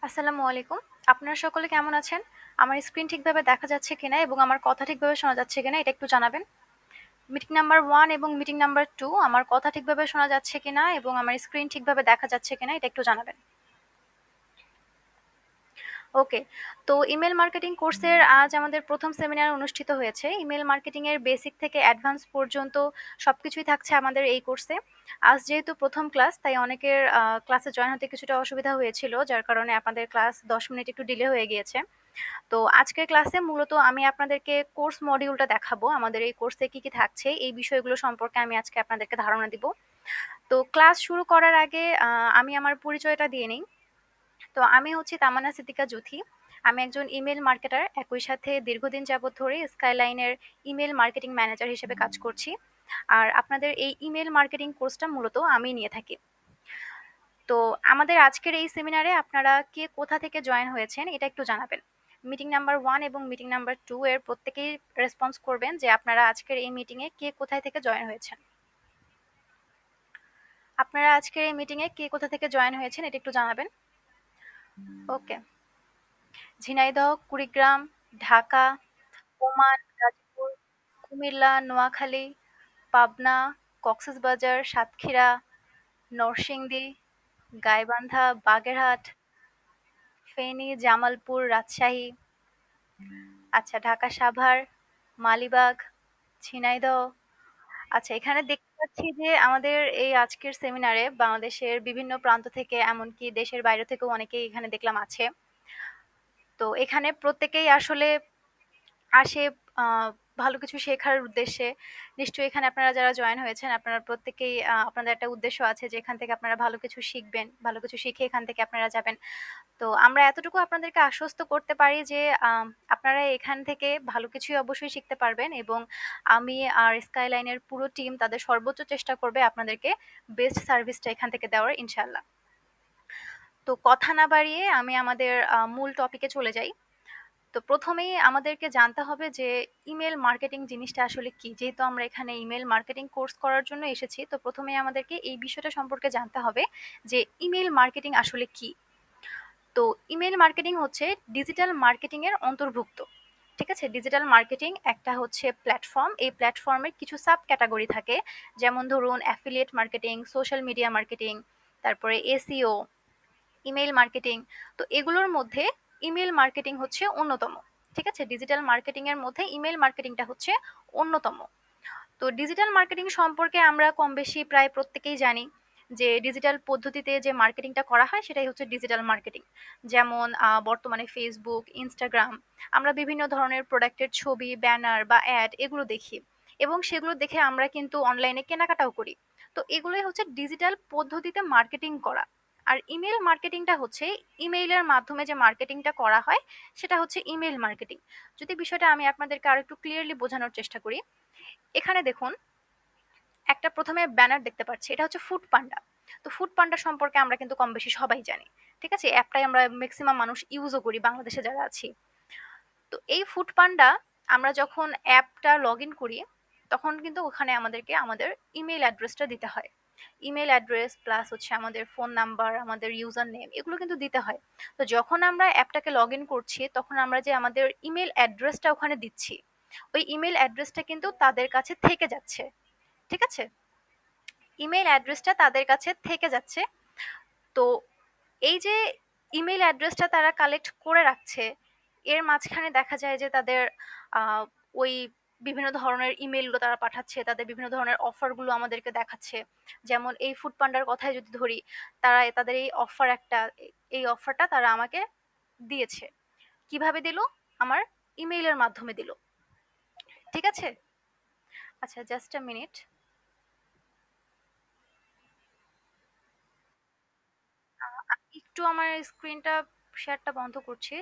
আসসালামু আলাইকুম। আপনারা সকলে কেমন আছেন? আমার স্ক্রিন ঠিকভাবে দেখা যাচ্ছে কিনা এবং আমার কথা ঠিকভাবে শোনা যাচ্ছে কিনা এটা একটু জানাবেন। মিটিং নাম্বার 1 এবং মিটিং নাম্বার 2 আমার কথা ঠিকভাবে শোনা যাচ্ছে কিনা এবং আমার স্ক্রিন ঠিকভাবে দেখা যাচ্ছে কিনা এটা একটু জানাবেন। ওকে। তো ইমেইল মার্কেটিং কোর্সের আজ আমাদের প্রথম সেমিনার অনুষ্ঠিত হয়েছে। ইমেইল মার্কেটিং এর বেসিক থেকে অ্যাডভান্স পর্যন্ত সবকিছুই থাকছে আমাদের এই কোর্সে। আজ যেহেতু প্রথম ক্লাস তাই অনেকের ক্লাসে জয়েন হতে কিছুটা অসুবিধা হয়েছিল, যার কারণে আপনাদের ক্লাস 10 মিনিট একটু ডিলে হয়ে গিয়েছে। তো আজকের ক্লাসে মূলত আমি আপনাদেরকে কোর্স মডিউলটা দেখাবো। আমাদের এই কোর্সে কি কি থাকছে এই বিষয়গুলো সম্পর্কে আমি আজকে আপনাদেরকে ধারণা দিব। তো ক্লাস শুরু করার আগে আমি আমার পরিচয়টা দিয়ে নিই। তো আমি হচ্ছি তামান্না সিদ্দিকা জুথি। আমি একজন ইমেল মার্কেটার, একই সাথে দীর্ঘদিন যাবৎ ধরে স্কাইলাইনের ইমেল মার্কেটিং ম্যানেজার হিসেবে কাজ করছি। আর আপনাদের এই ইমেল মার্কেটিং কোর্সটা মূলত আমি নিয়ে থাকি। তো আমাদের আজকের এই সেমিনারে আপনারা কে কোথা থেকে জয়েন হয়েছেন এটা একটু জানাবেন। মিটিং নাম্বার 1 এবং মিটিং নাম্বার 2 এর প্রত্যেকেই রেসপন্স করবেন যে আপনারা আজকের এই মিটিংয়ে কে কোথায় থেকে জয়েন হয়েছেন। আপনারা আজকের এই মিটিংয়ে কে কোথা থেকে জয়েন হয়েছেন এটা একটু জানাবেন। ওকে। ঝিনাইদহ, কুড়িগ্রাম, ঢাকা, ওমান, গাজীপুর, কুমিল্লা, নোয়াখালী, পাবনা, কক্সবাজার, সাতক্ষীরা, নরসিংদী, গাইবান্ধা, বাগেরহাট, ফেনী, জামালপুর, রাজশাহী, আচ্ছা ঢাকা সাভার, মালিবাগ, ঝিনাইদহ। আচ্ছা, এখানে দেখতে পাচ্ছি যে আমাদের এই আজকের সেমিনারে বাংলাদেশের বিভিন্ন প্রান্ত থেকে, এমনকি দেশের বাইরে থেকেও অনেকেই এখানে দেখলাম আছে। তো এখানে প্রত্যেকেই আসলে আসে ভালো কিছু শেখার উদ্দেশ্যে। নিশ্চয়ই এখানে আপনারা যারা জয়েন হয়েছেন আপনারা প্রত্যেকেই আপনাদের একটা উদ্দেশ্য আছে যে এখান থেকে আপনারা ভালো কিছু শিখবেন, ভালো কিছু শিখে এখান থেকে আপনারা যাবেন। তো আমরা এতটুকু আপনাদেরকে আশ্বস্ত করতে পারি যে আপনারা এখান থেকে ভালো কিছুই অবশ্যই শিখতে পারবেন এবং আমি আর স্কাইলাইনের পুরো টিম তাদের সর্বোচ্চ চেষ্টা করবে আপনাদেরকে বেস্ট সার্ভিসটা এখান থেকে দেওয়ার, ইনশাল্লাহ। তো কথা না বাড়িয়ে আমি আমাদের মূল টপিকে চলে যাই। তো প্রথমেই আমাদেরকে জানতে হবে যে ইমেল মার্কেটিং জিনিসটা আসলে কি। যেহেতু আমরা এখানে ইমেল মার্কেটিং কোর্স করার জন্য এসেছি, তো প্রথমেই আমাদেরকে এই বিষয়টা সম্পর্কে জানতে হবে যে ইমেল মার্কেটিং আসলে কি। তো ইমেল মার্কেটিং হচ্ছে ডিজিটাল মার্কেটিং এর অন্তর্ভুক্ত। ঠিক আছে, ডিজিটাল মার্কেটিং একটা হচ্ছে প্ল্যাটফর্ম। এই প্ল্যাটফর্মের কিছু সাব ক্যাটাগরি থাকে, যেমন ধরুন affiliate marketing, social media marketing, তারপরে এসইও, ইমেইল মার্কেটিং। তো এগুলোর মধ্যে ইমেল মার্কেটিং হচ্ছে অন্যতম। ঠিক আছে, ডিজিটাল মার্কেটিং এর মধ্যে ইমেল মার্কেটিংটা হচ্ছে অন্যতম। তো ডিজিটাল মার্কেটিং সম্পর্কে আমরা কম বেশি প্রায় প্রত্যেকেই জানি যে ডিজিটাল পদ্ধতিতে যে মার্কেটিংটা করা হয় সেটাই হচ্ছে ডিজিটাল মার্কেটিং। যেমন বর্তমানে ফেসবুক, ইনস্টাগ্রাম, আমরা বিভিন্ন ধরনের প্রোডাক্টের ছবি, ব্যানার বা অ্যাড এগুলো দেখি এবং সেগুলো দেখে আমরা কিন্তু অনলাইনে কেনাকাটাও করি। তো এগুলোই হচ্ছে ডিজিটাল পদ্ধতিতে মার্কেটিং করা। আর ইমেল মার্কেটিংটা হচ্ছে ইমেইলের মাধ্যমে যে মার্কেটিংটা করা হয় সেটা হচ্ছে ইমেল মার্কেটিং। যদি বিষয়টা আমি আপনাদেরকে আরো একটু ক্লিয়ারলি বোঝানোর চেষ্টা করি, এখানে দেখুন একটা প্রথমে ব্যানার দেখতে পাচ্ছি, এটা হচ্ছে ফুড পান্ডা। তো ফুড পান্ডা সম্পর্কে আমরা কিন্তু কম বেশি সবাই জানি। ঠিক আছে, অ্যাপটাই আমরা ম্যাক্সিমাম মানুষ ইউজও করি বাংলাদেশে যারা আছি। তো এই ফুড পান্ডা আমরা যখন অ্যাপটা লগ ইন করি তখন কিন্তু ওখানে আমাদেরকে আমাদের ইমেল অ্যাড্রেসটা দিতে হয়। ইমেল অ্যাড্রেস প্লাস হচ্ছে আমাদের ফোন নাম্বার, আমাদের ইউজার নেম এগুলো কিন্তু দিতে হয়। তো যখন আমরা অ্যাপটাকে লগ ইন করছি তখন আমরা যে আমাদের ইমেল অ্যাড্রেসটা ওখানে দিচ্ছি, ওই ইমেল অ্যাড্রেসটা কিন্তু তাদের কাছে থেকে যাচ্ছে। ঠিক আছে, ইমেল অ্যাড্রেসটা তাদের কাছে থেকে যাচ্ছে। তো এই যে ইমেল অ্যাড্রেসটা তারা কালেক্ট করে রাখছে, এর মাঝখানে দেখা যায় যে তাদের আহ, ওই বিভিন্ন ধরনের ইমেলগুলো তারা পাঠাচ্ছে, তাদের বিভিন্ন ধরনের অফারগুলো আমাদেরকে দেখাচ্ছে। যেমন এই ফুড পান্ডার কথাই যদি ধরি, তারা তাদের এই অফার একটা, এই অফারটা তারা আমাকে দিয়েছে। কিভাবে দিল? আমার ইমেইলের মাধ্যমে দিল। ঠিক আছে, আচ্ছা জাস্ট আ মিনিট। একটু আমার স্ক্রিনটা শেয়ারটা বন্ধ করছি।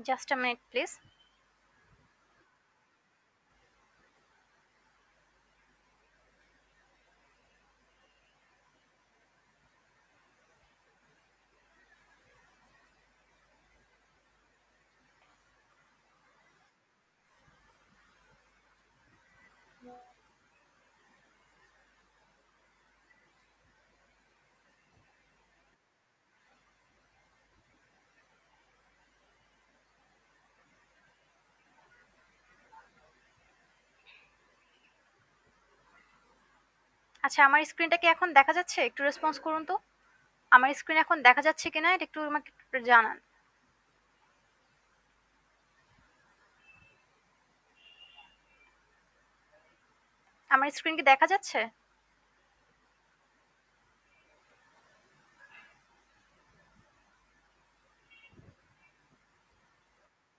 Just a minute please. আচ্ছা, আমার স্ক্রিনটা কি এখন দেখা যাচ্ছে? একটু রেসপন্স করুন তো। আমার স্ক্রিন এখন দেখা যাচ্ছে কিনা এটা একটু আমাকে একটু জানান। আমার স্ক্রিন কি দেখা যাচ্ছে?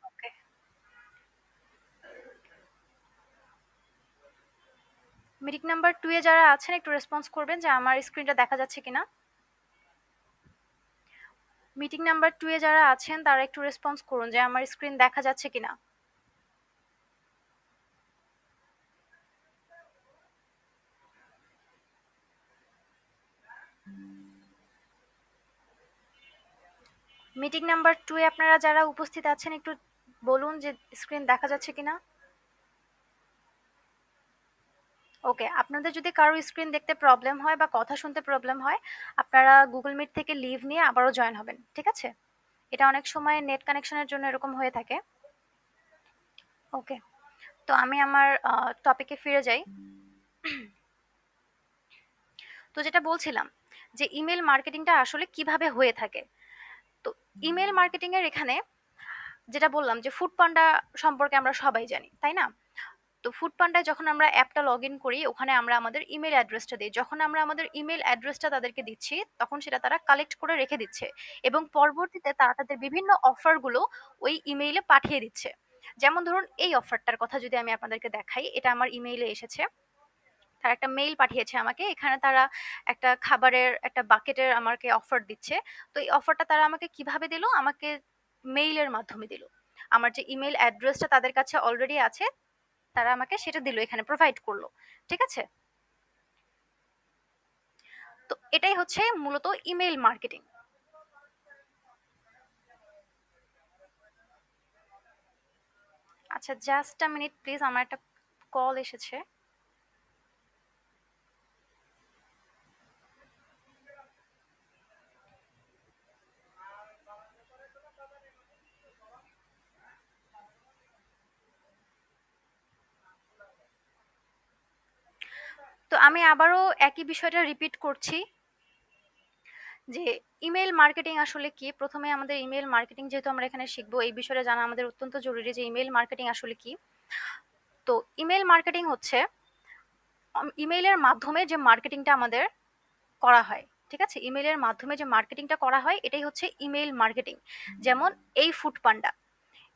ওকে। মিটিং নাম্বার 2 এ যারা আছেন একটু রেসপন্স করবেন যে আমার স্ক্রিনটা দেখা যাচ্ছে কিনা। মিটিং নাম্বার 2 এ যারা আছেন তারা একটু রেসপন্স করুন যে আমার স্ক্রিন দেখা যাচ্ছে কিনা। মিটিং নাম্বার 2 এ আপনারা যারা উপস্থিত আছেন একটু বলুন যে স্ক্রিন দেখা যাচ্ছে কিনা। ওকে, আপনাদের যদি কারো স্ক্রিন দেখতে প্রবলেম হয় বা কথা শুনতে প্রবলেম হয়, আপনারা গুগল মিট থেকে লিভ নিয়ে আবারও জয়েন হবেন। ঠিক আছে? এটা অনেক সময় নেট কানেকশনের জন্য এরকম হয়ে থাকে। ওকে, তো আমি আমার টপিকে ফিরে যাই। তো যেটা বলছিলাম যে ইমেল মার্কেটিংটা আসলে কিভাবে হয়ে থাকে। তো ইমেল মার্কেটিং এর এখানে যেটা বললাম যে ফুড পান্ডা সম্পর্কে আমরা সবাই জানি, তাই না? তো ফুড পান্ডায় যখন আমরা অ্যাপটা লগ ইন করি ওখানে আমরা আমাদের ইমেল অ্যাড্রেসটা দিই। যখন আমরা আমাদের ইমেল অ্যাড্রেসটা তাদেরকে দিচ্ছি তখন সেটা তারা কালেক্ট করে রেখে দিচ্ছে এবং পরবর্তীতে তারা তাদের বিভিন্ন অফারগুলো ওই ইমেইলে পাঠিয়ে দিচ্ছে। যেমন ধরুন এই অফারটার কথা যদি আমি আপনাদেরকে দেখাই, এটা আমার ইমেইলে এসেছে। তারা একটা মেইল পাঠিয়েছে আমাকে। এখানে তারা একটা খাবারের একটা বাকেটের আমাকে অফার দিচ্ছে। তো এই অফারটা তারা আমাকে কিভাবে দিল? আমাকে মেইলের মাধ্যমে দিল। আমার যে ইমেইল অ্যাড্রেসটা তাদের কাছে অলরেডি আছে, তারা আমাকে সেটা দিল, এখানে প্রোভাইড করলো। ঠিক আছে? তো এটাই হচ্ছে মূলত ইমেইল মার্কেটিং। আচ্ছা, জাস্ট আ মিনিট প্লিজ, আমার একটা কল এসেছে। তো আমি আবারও একই বিষয়টা রিপিট করছি যে ইমেল মার্কেটিং আসলে কি। প্রথমে আমাদের ইমেল মার্কেটিং যেহেতু আমরা এখানে শিখবো, এই বিষয়টা জানা আমাদের অত্যন্ত জরুরি যে ইমেল মার্কেটিং আসলে কি। তো ইমেল মার্কেটিং হচ্ছে ইমেইলের মাধ্যমে যে মার্কেটিংটা আমাদের করা হয়। ঠিক আছে? ইমেইলের মাধ্যমে যে মার্কেটিংটা করা হয় এটাই হচ্ছে ইমেইল মার্কেটিং। যেমন এই ফুড পান্ডা,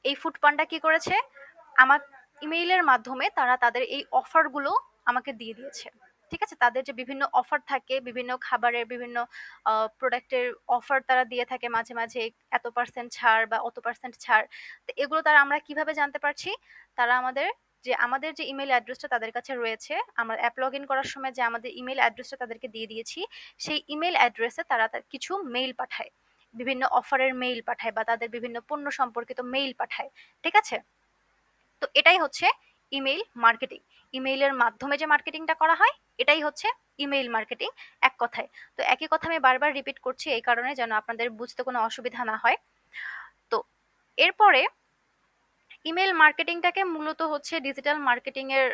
এই ফুড পান্ডা কি করেছে, আমার ইমেইলের মাধ্যমে তারা তাদের এই অফারগুলো আমাকে দিয়ে দিয়েছে। ঠিক আছে? তাদের যে বিভিন্ন অফার থাকে, বিভিন্ন খাবারের বিভিন্ন প্রোডাক্টের অফার তারা দিয়ে থাকে মাঝে মাঝে, এত পার্সেন্ট ছাড় বা অত পার্সেন্ট ছাড়। তো এগুলো তারা আমরা কিভাবে জানতে পারছি? তারা আমাদের যে ইমেল অ্যাড্রেসটা তাদের কাছে রয়েছে, আমরা অ্যাপ লগ ইন করার সময় যে আমাদের ইমেল অ্যাড্রেসটা তাদেরকে দিয়ে দিয়েছি, সেই ইমেল অ্যাড্রেসে তারা কিছু মেইল পাঠায়, বিভিন্ন অফারের মেইল পাঠায় বা তাদের বিভিন্ন পণ্য সম্পর্কিত মেইল পাঠায়। ঠিক আছে? তো এটাই হচ্ছে ইমেইল মার্কেটিং। ইমেইলের মাধ্যমে যে মার্কেটিংটা করা হয় এটাই হচ্ছে ইমেইল মার্কেটিং এক কথায়। তো একই কথা আমি বারবার রিপিট করছি এই কারণে যেন আপনাদের বুঝতে কোনো অসুবিধা না হয়। তো এরপরে ইমেল মার্কেটিংটাকে মূলত হচ্ছে ডিজিটাল মার্কেটিং এর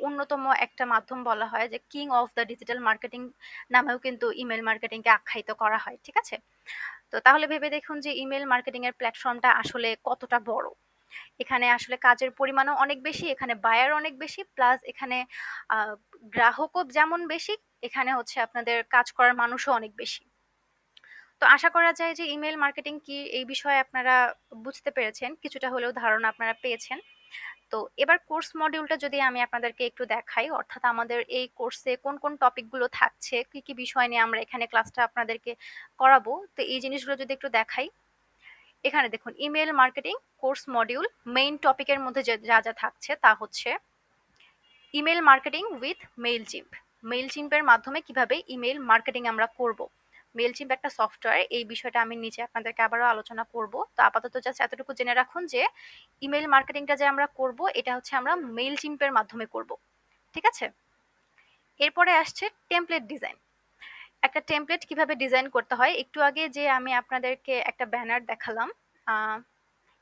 অন্যতম একটা মাধ্যম বলা হয়, যে king of the digital marketing নামেও কিন্তু ইমেল মার্কেটিংকে আখ্যায়িত করা হয়। ঠিক আছে? তো তাহলে ভেবে দেখুন যে ইমেল মার্কেটিং এর প্ল্যাটফর্মটা আসলে কতটা বড়। এখানে আসলে কাজের পরিমাণও অনেক বেশি, এখানে বায়ার অনেক বেশি, প্লাস এখানে আহ, গ্রাহকও যেমন বেশি, এখানে হচ্ছে আপনাদের কাজ করার মানুষও অনেক বেশি। তো আশা করা যায় যে ইমেল মার্কেটিং কি এই বিষয়ে আপনারা বুঝতে পেরেছেন, কিছুটা হলেও ধারণা আপনারা পেয়েছেন। তো এবার কোর্স মডিউলটা যদি আমি আপনাদেরকে একটু দেখাই, অর্থাৎ আমাদের এই কোর্সে কোন কোন টপিকগুলো থাকছে, কি কি বিষয় নিয়ে আমরা এখানে ক্লাসটা আপনাদেরকে করাবো, তো এই জিনিসগুলো যদি একটু দেখাই। এখানে দেখুন email marketing course module, main টপিকের মধ্যে যা যা থাকছে তা হচ্ছে ইমেল মার্কেটিং উইথ মেইলচিম্প। মেইলচিম্পের মাধ্যমে কিভাবে ইমেল মার্কেটিং আমরা করব। মেইলচিম্প একটা সফটওয়্যার, এই বিষয়টা আমি নিচে আপনাদেরকে আবারও আলোচনা করব। তো আপাতত জাস্ট এতটুকু জেনে রাখুন যে ইমেল মার্কেটিংটা যে আমরা করব এটা হচ্ছে আমরা মেইলচিম্পের মাধ্যমে করব। ঠিক আছে? এরপরে আসছে টেমপ্লেট ডিজাইন। একটা টেমপ্লেট কিভাবে ডিজাইন করতে হয়, একটু আগে যে আমি আপনাদেরকে একটা ব্যানার দেখালাম,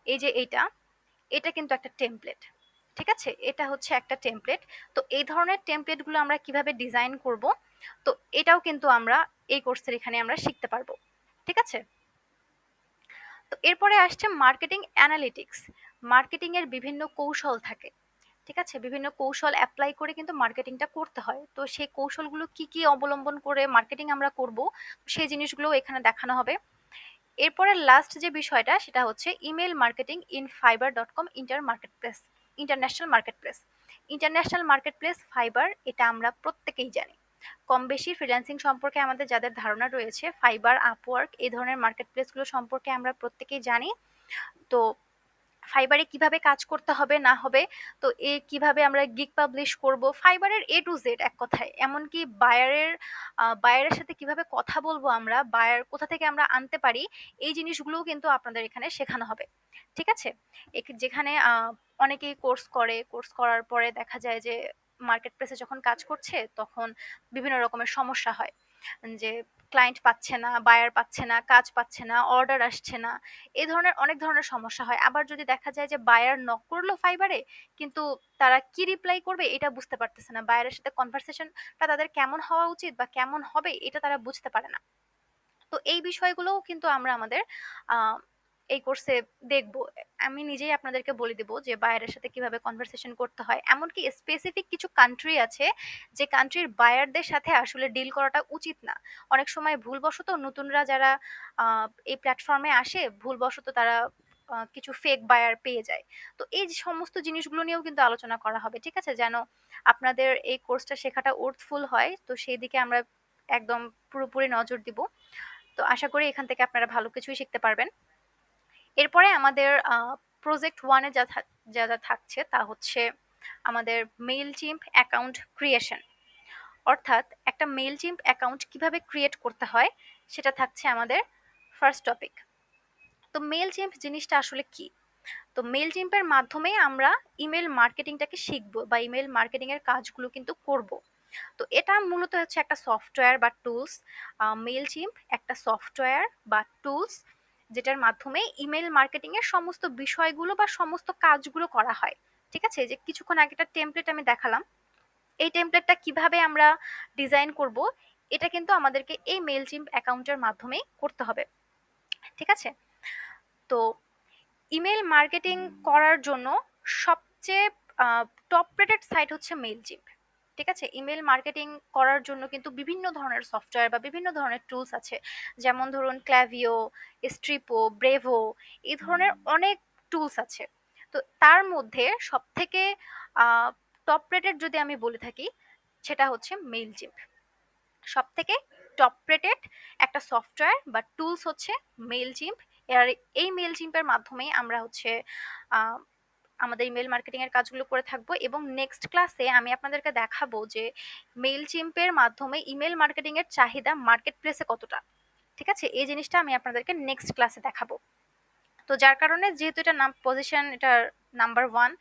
এই যে এটা, এটা কিন্তু একটা টেমপ্লেট। ঠিক আছে? এটা হচ্ছে একটা টেমপ্লেট। তো এই ধরনের টেমপ্লেটগুলো আমরা কিভাবে ডিজাইন করব, তো এটাও কিন্তু আমরা এই কোর্সের এখানে আমরা শিখতে পারবো। ঠিক আছে? তো এরপরে আসছে মার্কেটিং অ্যানালিটিক্স। মার্কেটিং এর বিভিন্ন কৌশল থাকে। ঠিক আছে? বিভিন্ন কৌশল এপ্লাই করে কিন্তু মার্কেটিংটা করতে হয়। তো সেই কৌশলগুলো কি, কি অবলম্বন করে মার্কেটিং আমরা করব, সেই জিনিসগুলোও এখানে দেখানো হবে। এরপরে লাস্ট যে বিষয়টা সেটা হচ্ছে email marketing in fiverr.com international marketplace. International marketplace fibre, এটা আমরা প্রত্যেকেই জানি। কম বেশি ফ্রিল্যান্সিং সম্পর্কে আমাদের যাদের ধারণা রয়েছে, ফাইবার, আপওয়ার্ক এই ধরনের মার্কেটপ্লেসগুলো সম্পর্কে আমরা প্রত্যেকেই জানি। তো ফাইবারে কিভাবে কাজ করতে হবে না হবে, তো কিভাবে আমরা গিগ পাবলিশ করব, ফাইবারের এ টু জেড এক কথায়, এমনকি বায়ারের সাথে কিভাবে কথা বলবো, আমরা বায়ার কোথা থেকে আমরা আনতে পারি, এই জিনিসগুলোও কিন্তু আপনাদের এখানে শেখানো হবে। ঠিক আছে? যেখানে অনেকেই কোর্স করার পরে দেখা যায় যে মার্কেট প্লেসে যখন কাজ করছে তখন বিভিন্ন রকমের সমস্যা হয়, যে ক্লায়েন্ট পাচ্ছে না, বায়ার পাচ্ছে না, কাজ পাচ্ছে না, অর্ডার আসছে না, এই ধরনের অনেক ধরনের সমস্যা হয়। আবার যদি দেখা যায় যে বায়ার নক করলো ফাইবারে, কিন্তু তারা কি রিপ্লাই করবে এটা বুঝতে পারতেছে না, বায়ারের সাথে কনভারসেশনটা তাদের কেমন হওয়া উচিত বা কেমন হবে এটা তারা বুঝতে পারে না। তো এই বিষয়গুলোও কিন্তু আমরা আমাদের আহ, এই কোর্সে দেখবো। আমি নিজেই আপনাদেরকে বলে দিব যে বায়ারের সাথে কিভাবে কনভারসেশন করতে হয়, এমনকি স্পেসিফিক কিছু কান্ট্রি আছে যে কান্ট্রির বায়ারদের সাথে আসলে ডিল করাটা উচিত না। অনেক সময় ভুলবশত নতুনরা যারা এই প্ল্যাটফর্মে আসে, ভুলবশত তারা কিছু ফেক বায়ার পেয়ে যায়। তো এই যে সমস্ত জিনিসগুলো নিয়েও কিন্তু আলোচনা করা হবে। ঠিক আছে? যেন আপনাদের এই কোর্সটা শেখাটা অর্থফুল হয়, তো সেই দিকে আমরা একদম পুরোপুরি নজর দিব। তো আশা করি এখান থেকে আপনারা ভালো কিছুই শিখতে পারবেন। এরপরে আমাদের প্রজেক্ট ওয়ানে যা যা থাকছে তা হচ্ছে আমাদের মেইল চিম্প অ্যাকাউন্ট ক্রিয়েশন। অর্থাৎ একটা মেইল চিম্প অ্যাকাউন্ট কিভাবে ক্রিয়েট করতে হয় সেটা থাকছে আমাদের ফার্স্ট টপিক। তো মেইল চিম্প জিনিসটা আসলে কি? তো মেইল চিম্পের মাধ্যমে আমরা ইমেল মার্কেটিংটাকে শিখবো বা ইমেল মার্কেটিং এর কাজগুলো কিন্তু করব। তো এটা মূলত হচ্ছে একটা সফটওয়্যার বা টুলস। মেইলচিম্প একটা সফটওয়্যার বা টুলস, যেটার মাধ্যমে ইমেল মার্কেটিং এর সমস্ত বিষয়গুলো বা সমস্ত কাজগুলো করা হয়। ঠিক আছে? এই যে কিছুক্ষণ আগে একটা টেমপ্লেট আমি দেখালাম, এই টেমপ্লেটটা কিভাবে আমরা ডিজাইন করব, এটা কিন্তু আমাদেরকে এই মেইলচিম্প অ্যাকাউন্টের মাধ্যমেই করতে হবে। ঠিক আছে? তো ইমেল মার্কেটিং করার জন্য সবচেয়ে টপ রেটেড সাইট হচ্ছে মেইলচিম্প। ঠিক আছে? ইমেল মার্কেটিং করার জন্য কিন্তু বিভিন্ন ধরনের সফটওয়্যার বা বিভিন্ন ধরনের টুলস আছে। যেমন ধরুন ক্ল্যাভিও, স্ট্রিপো, ব্রেভো, এই ধরনের অনেক টুলস আছে। তো তার মধ্যে সবথেকে টপ রেটেড যদি আমি বলে থাকি, সেটা হচ্ছে মেইলচিম্প। সবথেকে টপ রেটেড একটা সফটওয়্যার বা টুলস হচ্ছে মেইলচিম্প। এর এই মেইলচিম্পের মাধ্যমেই আমরা হচ্ছে আহ, আমাদের ইমেল মার্কেটিং এর কাজগুলো করে থাকবো, এবং নেক্সট ক্লাসে আমি আপনাদেরকে দেখাবো যে মেইলচিম্পের মাধ্যমে ইমেল মার্কেটিং এর চাহিদা মার্কেট প্লেসে কতটা। ঠিক আছে? এই জিনিসটা আমি আপনাদেরকে নেক্সট ক্লাসে দেখাবো। তো যার কারণে যেহেতু এটা পজিশন এটার নাম্বার ওয়ান,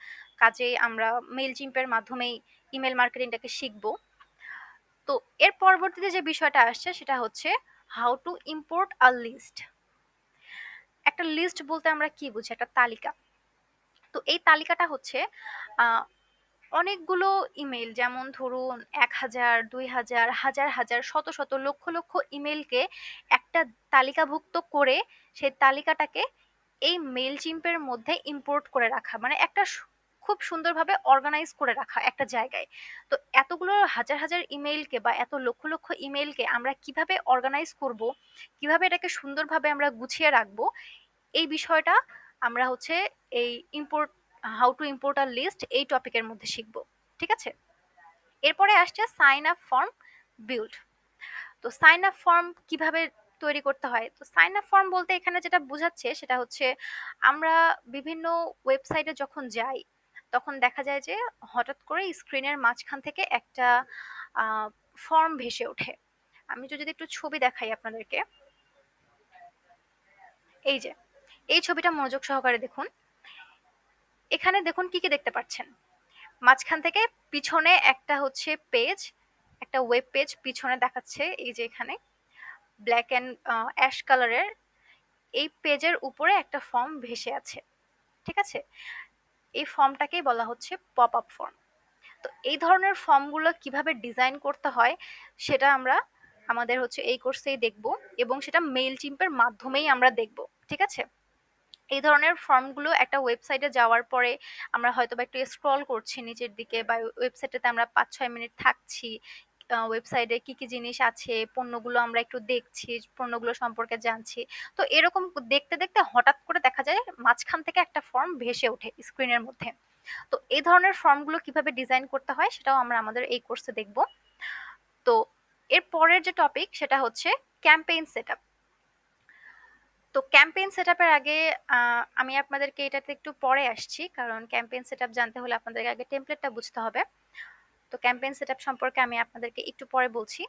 কাজেই আমরা মেইলচিম্পের মাধ্যমেই ইমেল মার্কেটিংটাকে শিখবো। তো এর পরবর্তীতে যে বিষয়টা আসছে সেটা হচ্ছে how to import a list. একটা লিস্ট বলতে আমরা কি বুঝি? একটা তালিকা। তো এই তালিকাটা হচ্ছে আহ, অনেকগুলো ইমেল, যেমন ধরুন ১,০০০, ২,০০০, হাজার হাজার, শত শত, লক্ষ লক্ষ ইমেলকে একটা তালিকাভুক্ত করে সেই তালিকাটাকে এই মেল চিম্পের মধ্যে ইম্পোর্ট করে রাখা, মানে একটা খুব সুন্দরভাবে অর্গানাইজ করে রাখা একটা জায়গায়। তো এতগুলো হাজার হাজার ইমেইলকে বা এত লক্ষ লক্ষ ইমেইলকে আমরা কিভাবে অর্গানাইজ করব, কিভাবে এটাকে সুন্দরভাবে আমরা গুছিয়ে রাখবো, এই বিষয়টা আমরা হচ্ছে এই import how to import a list এই টপিকের মধ্যে শিখবো। ঠিক আছে? এরপরে আসছে সাইন আপ ফর্ম বিল্ড। তো সাইন আপ ফর্ম কিভাবে তৈরি করতে হয়? তো সাইন আপ ফর্ম বলতে এখানে যেটা বোঝাচ্ছে সেটা হচ্ছে আমরা বিভিন্ন ওয়েবসাইটে যখন যাই তখন দেখা যায় যে হঠাৎ করে স্ক্রিনের মাঝখান থেকে একটা ফর্ম ভেসে ওঠে। আমি যদি একটু ছবি দেখাই আপনাদেরকে, এই যে এই ছবিটা মনোযোগ সহকারে দেখুন। এখানে দেখুন কি কি দেখতে পাচ্ছেন। মাঝখান থেকে পিছনে একটা হচ্ছে পেজ, একটা ওয়েব পেজ পিছনে দেখাচ্ছে, এই যে এখানে ব্ল্যাক অ্যান্ড অ্যাশ কালারের এই পেজের উপরে একটা ফর্ম ভেসে আছে। ঠিক আছে? এই ফর্মটাকেই বলা হচ্ছে পপ আপ ফর্ম। তো এই ধরনের ফর্মগুলো কিভাবে ডিজাইন করতে হয় সেটা আমরা আমাদের হচ্ছে এই কোর্সেই দেখব, এবং সেটা মেইল চিম্পের মাধ্যমেই আমরা দেখব। ঠিক আছে? এই ধরনের ফর্মগুলো একটা ওয়েবসাইটে যাওয়ার পরে আমরা হয়তোবা একটু স্ক্রল করছি নিচের দিকে, বা ওয়েবসাইটেতে আমরা ৫-৬ মিনিট থাকছি। ওয়েবসাইটে কি, কি জিনিস আছে, পণ্যগুলো আমরা একটু দেখছি, পণ্যগুলো সম্পর্কে জানছি। তো এরকম দেখতে, দেখতে হঠাৎ করে দেখা যায় মাঝখান থেকে একটা ফর্ম ভেসে ওঠে স্ক্রিনের মধ্যে। তো এই ধরনের ফর্মগুলো কিভাবে ডিজাইন করতে হয় সেটাও আমরা আমাদের এই কোর্সে দেখব। তো এর পরের যে টপিক সেটা হচ্ছে ক্যাম্পেইন সেটআপ। তো ক্যাম্পেইন সেটআপের আগে আমি আপনাদেরকে এটাতে একটু পরে আসছি, কারণ ক্যাম্পেইন সেটআপ জানতে হলে আপনাদেরকে আগে টেমপ্লেটটা বুঝতে হবে। তো ক্যাম্পেইন সেটআপ সম্পর্কে আমি আপনাদেরকে একটু পরে বলছি।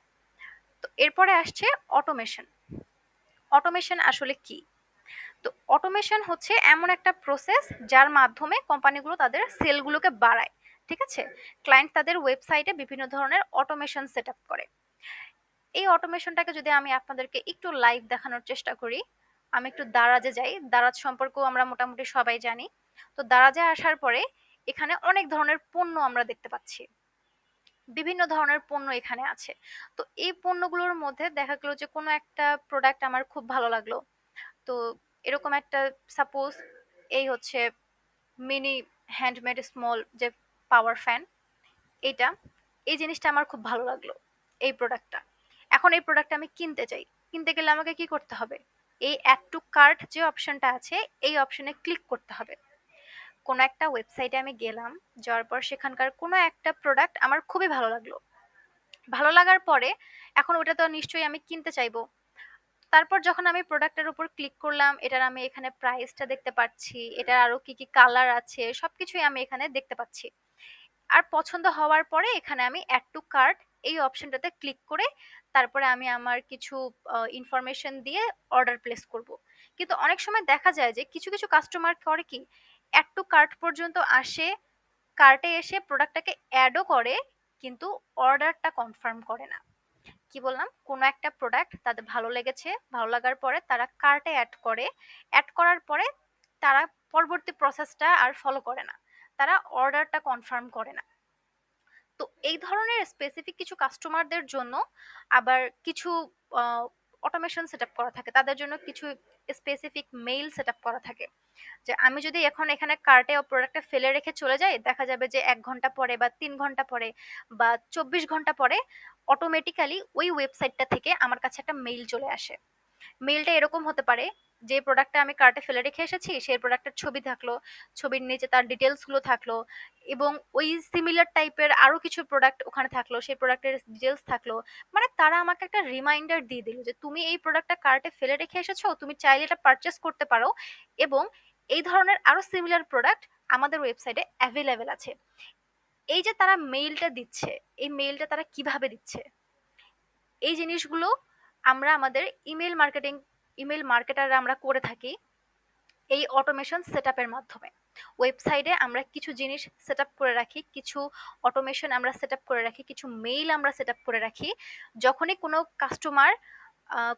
তো এরপরে আসছে অটোমেশন। অটোমেশন আসলে কি? তো অটোমেশন হচ্ছে এমন একটা প্রসেস যার মাধ্যমে কোম্পানিগুলো তাদের সেলগুলোকে বাড়ায়। ঠিক আছে? ক্লায়েন্ট তাদের ওয়েবসাইটে বিভিন্ন ধরনের অটোমেশন সেটআপ করে। এই অটোমেশনটাকে যদি আমি আপনাদেরকে একটু লাইভ দেখানোর চেষ্টা করি, আমি একটু দারাজে যাই। দারাজ সম্পর্কেও আমরা মোটামুটি সবাই জানি। তো দারাজে আসার পরে এখানে অনেক ধরনের পণ্য আমরা দেখতে পাচ্ছি। বিভিন্ন ধরনের পণ্য এখানে আছে। তো এই পণ্যগুলোর মধ্যে দেখা গেল যে কোনো একটা প্রোডাক্ট আমার খুব ভালো লাগলো। তো এরকম একটা সাপোজ এই হচ্ছে মিনি হ্যান্ডমেড স্মল যে পাওয়ার ফ্যান, এইটা, এই জিনিসটা আমার খুব ভালো লাগলো, এই প্রোডাক্টটা। এখন এই প্রোডাক্টটা আমি কিনতে চাই। কিনতে গেলে আমাকে কি করতে হবে? এই অ্যাড টু কার্ট যে অপশনটা আছে, এই অপশনে ক্লিক করতে হবে। কোনো একটা ওয়েবসাইটে আমি গেলাম, যাওয়ার পর সেখানকার কোনো একটা প্রোডাক্ট আমার খুবই ভালো লাগলো। ভালো লাগার পরে এখন ওটা তো নিশ্চয়ই আমি কিনতে চাইবো। তারপর যখন আমি প্রোডাক্টের উপর ক্লিক করলাম, এটার আমি এখানে প্রাইসটা দেখতে পাচ্ছি, এটার আরো কি, কি কালার আছে সবকিছুই আমি এখানে দেখতে পাচ্ছি। আর পছন্দ হওয়ার পরে এখানে আমি অ্যাড টু কার্ট এই অপশনটাতে ক্লিক করে তারপরে আমি আমার কিছু ইনফরমেশন দিয়ে অর্ডার প্লেস করব। কিন্তু অনেক সময় দেখা যায় যে কিছু কিছু কাস্টমার করে কি, অ্যাড টু কার্ট পর্যন্ত আসে, কার্টে এসে প্রোডাক্টটাকে অ্যাডও করে, কিন্তু অর্ডারটা কনফার্ম করে না। কি বললাম, কোনো একটা প্রোডাক্ট তাদের ভালো লেগেছে, ভালো লাগার পরে তারা কার্টে অ্যাড করে, অ্যাড করার পরে তারা পরবর্তী প্রসেসটা আর ফলো করে না, তারা অর্ডারটা কনফার্ম করে না। তো এই ধরনের স্পেসিফিক কিছু কাস্টমারদের জন্য আবার কিছু অটোমেশন সেট আপ করা থাকে, তাদের জন্য কিছু স্পেসিফিক মেইল সেট আপ করা থাকে। যে আমি যদি এখন এখানে কার্টে প্রোডাক্টটা ফেলে রেখে চলে যাই, দেখা যাবে যে ১ ঘন্টা পরে বা ৩ ঘন্টা পরে বা ২৪ ঘন্টা পরে অটোমেটিক্যালি ওই ওয়েবসাইটটা থেকে আমার কাছে একটা মেইল চলে আসে। মেইলটা এরকম হতে পারে, যে প্রোডাক্টটা আমি কার্টে ফেলে রেখে এসেছি সেই প্রোডাক্টের ছবি থাকলো, ছবির নিচে তার ডিটেলস গুলো থাকলো, এবং ওই সিমিলার টাইপের আরো কিছু প্রোডাক্ট ওখানে থাকলো, সেই প্রোডাক্টের ডিটেলস থাকলো। মানে তারা আমাকে একটা রিমাইন্ডার দিয়ে দিল যে তুমি এই প্রোডাক্টটা কার্টে ফেলে রেখে এসেছো, তুমি চাইলে এটা পারচেস করতে পারো, এবং এই ধরনের আরো সিমিলার প্রোডাক্ট আমাদের ওয়েবসাইটে অ্যাভেলেবেল আছে। এই যে তারা মেইলটা দিচ্ছে, এই মেইলটা তারা কিভাবে দিচ্ছে, এই জিনিসগুলো আমরা আমাদের ইমেল মার্কেটিং, ইমেল মার্কেটাররা আমরা করে থাকি এই অটোমেশন সেটআপের মাধ্যমে। ওয়েবসাইটে আমরা কিছু জিনিস সেটআপ করে রাখি, কিছু অটোমেশন আমরা সেটআপ করে রাখি, কিছু মেইল আমরা সেটআপ করে রাখি। যখনই কোনো কাস্টমার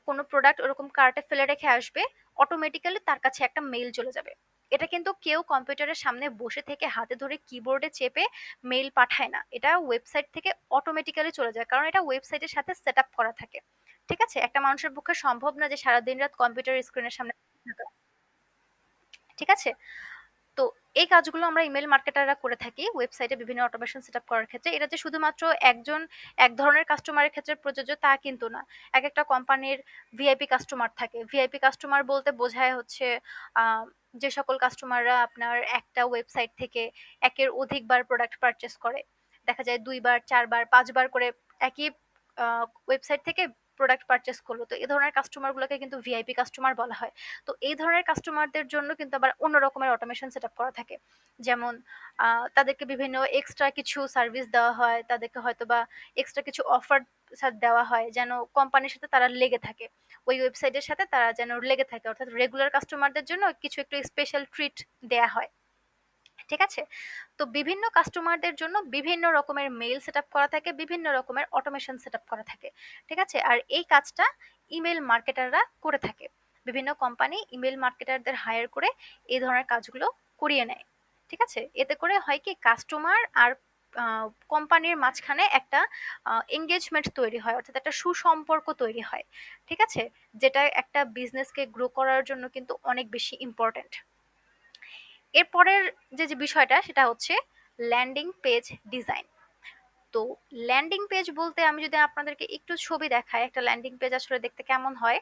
কোনো প্রোডাক্ট ওরকম কার্টে ফেলে রেখে আসবে, অটোমেটিক্যালি তার কাছে একটা মেইল চলে যাবে। এটা কিন্তু কেউ কম্পিউটারের সামনে বসে থেকে হাতে ধরে কিবোর্ডে চেপে মেইল পাঠায় না, এটা ওয়েবসাইট থেকে অটোমেটিক্যালি চলে যায়, কারণ এটা ওয়েবসাইটের সাথে সেটআপ করা থাকে। ঠিক আছে? একটা মানুষের পক্ষে সম্ভব না যে সারাদিন রাত কম্পিউটার স্ক্রিনের সামনে থাকা। ঠিক আছে? তো এই কাজগুলো আমরা ইমেল মার্কেটাররা করে থাকি ওয়েবসাইটে বিভিন্ন অটোমেশন সেটআপ করার ক্ষেত্রে। এটা যে শুধুমাত্র একজন এক ধরনের কাস্টমারের ক্ষেত্রে প্রযোজ্য তা কিন্তু না। একেকটা কোম্পানির ভিআইপি কাস্টমার থাকে। ভিআইপি কাস্টমার বলতে বোঝায় হচ্ছে আ যে সকল কাস্টমাররা আপনার একটা ওয়েবসাইট থেকে একের অধিকবার প্রোডাক্ট পারচেজ করে। দেখা যায় ২ বার, ৪ বার, ৫ বার করে একই আ ওয়েবসাইট থেকে প্রোডাক্ট পারচেজ করলো। তো এ ধরনের কাস্টমারগুলোকে কিন্তু ভিআইপি কাস্টমার বলা হয়। তো এই ধরনের কাস্টমারদের জন্য কিন্তু আবার অন্য রকমের অটোমেশন সেটআপ করা থাকে। যেমন তাদেরকে বিভিন্ন এক্সট্রা কিছু সার্ভিস দেওয়া হয়। তাদেরকে হয়তোবা এক্সট্রা কিছু অফার দেওয়া হয় যেন কোম্পানির সাথে তারা লেগে থাকে। ওই ওয়েবসাইটের সাথে তারা যেন লেগে থাকে। অর্থাৎ রেগুলার কাস্টমারদের জন্য কিছু একটু স্পেশাল ট্রিট দেয়া হয়। ঠিক আছে? তো বিভিন্ন কাস্টমারদের জন্য বিভিন্ন রকমের মেইল সেটআপ করা থাকে, বিভিন্ন রকমের অটোমেশন সেটআপ করা থাকে। ঠিক আছে? আর এই কাজটা ইমেইল মার্কেটাররা করে থাকে। বিভিন্ন কোম্পানি ইমেইল মার্কেটারদের হায়ার করে এই ধরনের কাজগুলো করিয়ে নেয়। ঠিক আছে? এতে করে হয় কি কাস্টমার আর কোম্পানির মাঝখানে একটা এনগেজমেন্ট তৈরি হয়, অর্থাৎ একটা সুসম্পর্ক তৈরি হয়। ঠিক আছে? যেটা একটা বিজনেসকে গ্রো করার জন্য কিন্তু অনেক বেশি ইম্পর্ট্যান্ট। এরপরের যে বিষয়টা সেটা হচ্ছে ল্যান্ডিং পেজ ডিজাইন। তো ল্যান্ডিং পেজ বলতে আমি যদি আপনাদেরকে একটু ছবি দেখাই, একটা ল্যান্ডিং পেজ আসলে দেখতে কেমন হয়,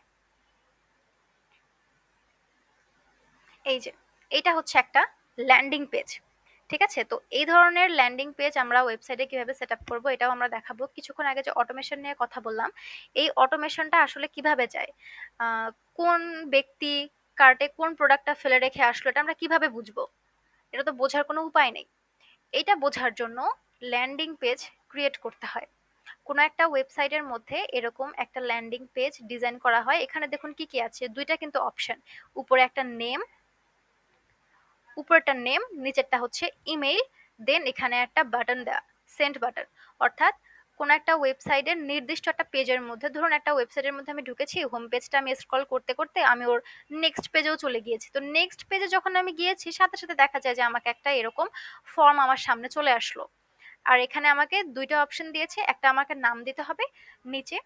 এই যে এটা হচ্ছে একটা ল্যান্ডিং পেজ। ঠিক আছে? তো এই ধরনের ল্যান্ডিং পেজ আমরা ওয়েবসাইটে কিভাবে সেট আপ করবো এটাও আমরা দেখাবো। কিছুক্ষণ আগে যে অটোমেশন নিয়ে কথা বললাম, এই অটোমেশনটা আসলে কিভাবে যায়, আহ, কোন ব্যক্তি কার্টে কোন প্রোডাক্টটা ফেলে রেখে আসলো এটা আমরা কিভাবে বুঝবো? এটা তো বোঝার কোনো উপায় নেই। এটা বোঝার জন্য ল্যান্ডিং পেজ ক্রিয়েট করতে হয়। কোনো একটা ওয়েবসাইটের মধ্যে এরকম একটা ল্যান্ডিং পেজ ডিজাইন করা হয়। এখানে দেখুন কি কি আছে, দুইটা কিন্তু অপশন। উপরে একটা নেম, উপরেরটা নেম, নিচেরটা হচ্ছে ইমেইল, দেন এখানে একটা বাটন দেওয়া, সেন্ড বাটন। অর্থাৎ কোন একটা ওয়েবসাইটের নির্দিষ্ট একটা পেজের মধ্যে, ধরুন একটা ওয়েবসাইটের মধ্যে আমি ঢুকেছি, হোম পেজটা আমি স্ক্রল করতে করতে আমি ওর নেক্সট পেজেও চলে গিয়েছি। তো নেক্সট পেজে যখন আমি গিয়েছি সাথে সাথে দেখা যায় যে আমাকে একটা এরকম ফর্ম আমার সামনে চলে আসলো। আর এখানে আমাকে দুইটা অপশন দিয়েছে, একটা আমাকে নাম দিতে হবে, নিচে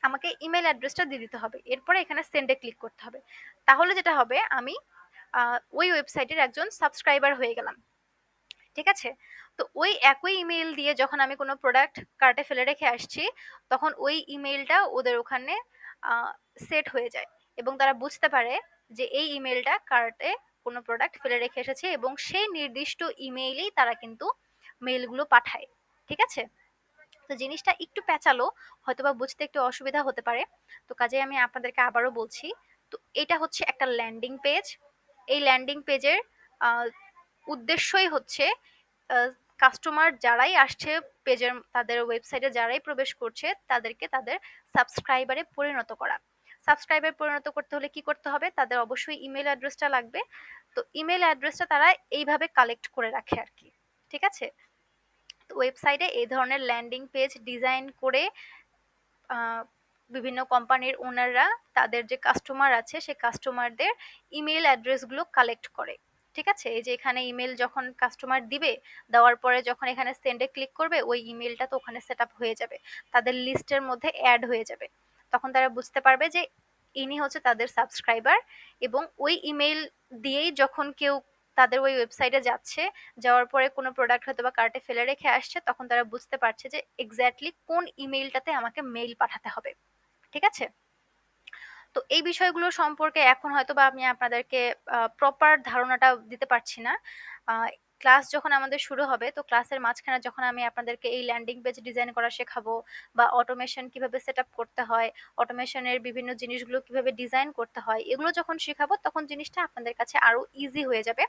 আমাকে ইমেল অ্যাড্রেসটা দিয়ে দিতে হবে, এরপরে এখানে সেন্ডে ক্লিক করতে হবে। তাহলে যেটা হবে, আমি ওই ওয়েবসাইটের একজন সাবস্ক্রাইবার হয়ে গেলাম। ঠিক আছে? তো ওই একই ইমেইল দিয়ে যখন আমি কোনো প্রোডাক্ট কার্টে ফেলে রেখে আসছি, তখন ওই ইমেইলটা ওদের ওখানে সেট হয়ে যায় এবং তারা বুঝতে পারে যে এই ইমেইলটা কার্টে কোনো প্রোডাক্ট ফেলে রেখে এসেছে এবং সেই নির্দিষ্ট ইমেইলেই তারা কিন্তু মেইলগুলো পাঠায়। ঠিক আছে? তো জিনিসটা একটু প্যাচালো, হয়তোবা বুঝতে একটু অসুবিধা হতে পারে। তো কাজেই আমি আপনাদেরকে আবারও বলছি। তো এটা হচ্ছে একটা ল্যান্ডিং পেজ। এই ল্যান্ডিং পেজের উদ্দেশ্যই হচ্ছে কাস্টমার যারাই আসছে পেজের, তাদের ওয়েবসাইটে যারাই প্রবেশ করছে তাদেরকে তাদের সাবস্ক্রাইবারে পরিণত করা। সাবস্ক্রাইবার পরিণত করতে হলে কি করতে হবে, তাদের অবশ্যই ইমেল অ্যাড্রেসটা লাগবে। তো ইমেল অ্যাড্রেসটা তারা এইভাবে কালেক্ট করে রাখে আর কি। ঠিক আছে? তো ওয়েবসাইটে এই ধরনের ল্যান্ডিং পেজ ডিজাইন করে আহ, বিভিন্ন কোম্পানির ওনাররা তাদের যে কাস্টমার আছে সেই কাস্টমারদের ইমেল অ্যাড্রেসগুলো কালেক্ট করে। ঠিক আছে? এই যে এখানে ইমেল যখন কাস্টমার দিবে, দেওয়ার পরে যখন এখানে সেন্ডে ক্লিক করবে ওই ইমেলটা তো ওখানে সেট আপ হয়ে যাবে, তাদের লিস্টের মধ্যে অ্যাড হয়ে যাবে। তখন তারা বুঝতে পারবে যে ইনি হচ্ছে তাদের সাবস্ক্রাইবার, এবং ওই ইমেল দিয়েই যখন কেউ তাদের ওই ওয়েবসাইটে যাচ্ছে, যাওয়ার পরে কোনো প্রোডাক্ট হয়তো বা কার্টে ফেলে রেখে আসছে, তখন তারা বুঝতে পারছে যে এক্স্যাক্টলি কোন ইমেইলটাতে আমাকে মেইল পাঠাতে হবে। ঠিক আছে? তো এই বিষয়গুলো সম্পর্কে এখন হয়তো বা আমি আপনাদেরকে প্রপার ধারণাটা দিতে পারছি না। ক্লাস যখন আমাদের শুরু হবে, তো ক্লাসের মাঝখানে যখন আমি আপনাদেরকে এই ল্যান্ডিং পেজ ডিজাইন করা শেখাবো বা অটোমেশন কিভাবে সেট আপ করতে হয়, অটোমেশনের বিভিন্ন জিনিসগুলো কিভাবে ডিজাইন করতে হয়, এগুলো যখন শেখাবো তখন জিনিসটা আপনাদের কাছে আরো ইজি হয়ে যাবে।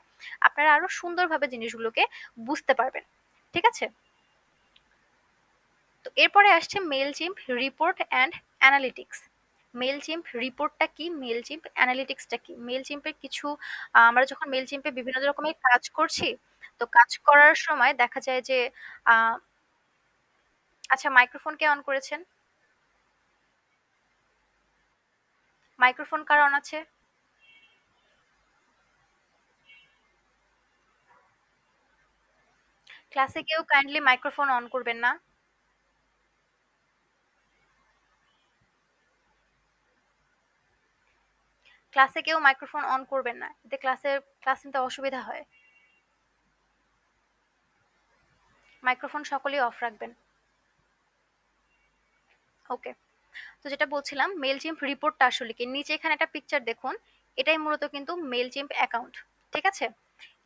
আপনারা আরো সুন্দরভাবে জিনিসগুলোকে বুঝতে পারবেন। ঠিক আছে? তো এরপরে আসছে মেইলচিম্প রিপোর্ট অ্যান্ড অ্যানালিটিক্স। মেইলচিম্প রিপোর্টটা কি, মেইলচিম্প অ্যানালিটিক্সটা কি? মেইলচিম্পের কিছু আমরা যখন মেইলচিম্পে বিভিন্ন রকমের কাজ করছি, তো কাজ করার সময় দেখা যায় যে আহ, আচ্ছা, মাইক্রোফোন কে অন করেছেন? মাইক্রোফোন কার অন আছে? ক্লাসে কেউ কাইন্ডলি মাইক্রোফোন অন করবেন না। ক্লাসে কেউ মাইক্রোফোন অন করবেন না, এতে ক্লাস নিতে অসুবিধা হয়। মাইক্রোফোন সকলেই অফ রাখবেন। ওকে। তো যেটা বলছিলাম, মেলচিম্প রিপোর্টটা আসলে কি, নিচে এখানে একটা পিকচার দেখুন, এটাই মূলত কিন্তু মেলচিম্প অ্যাকাউন্ট। ঠিক আছে?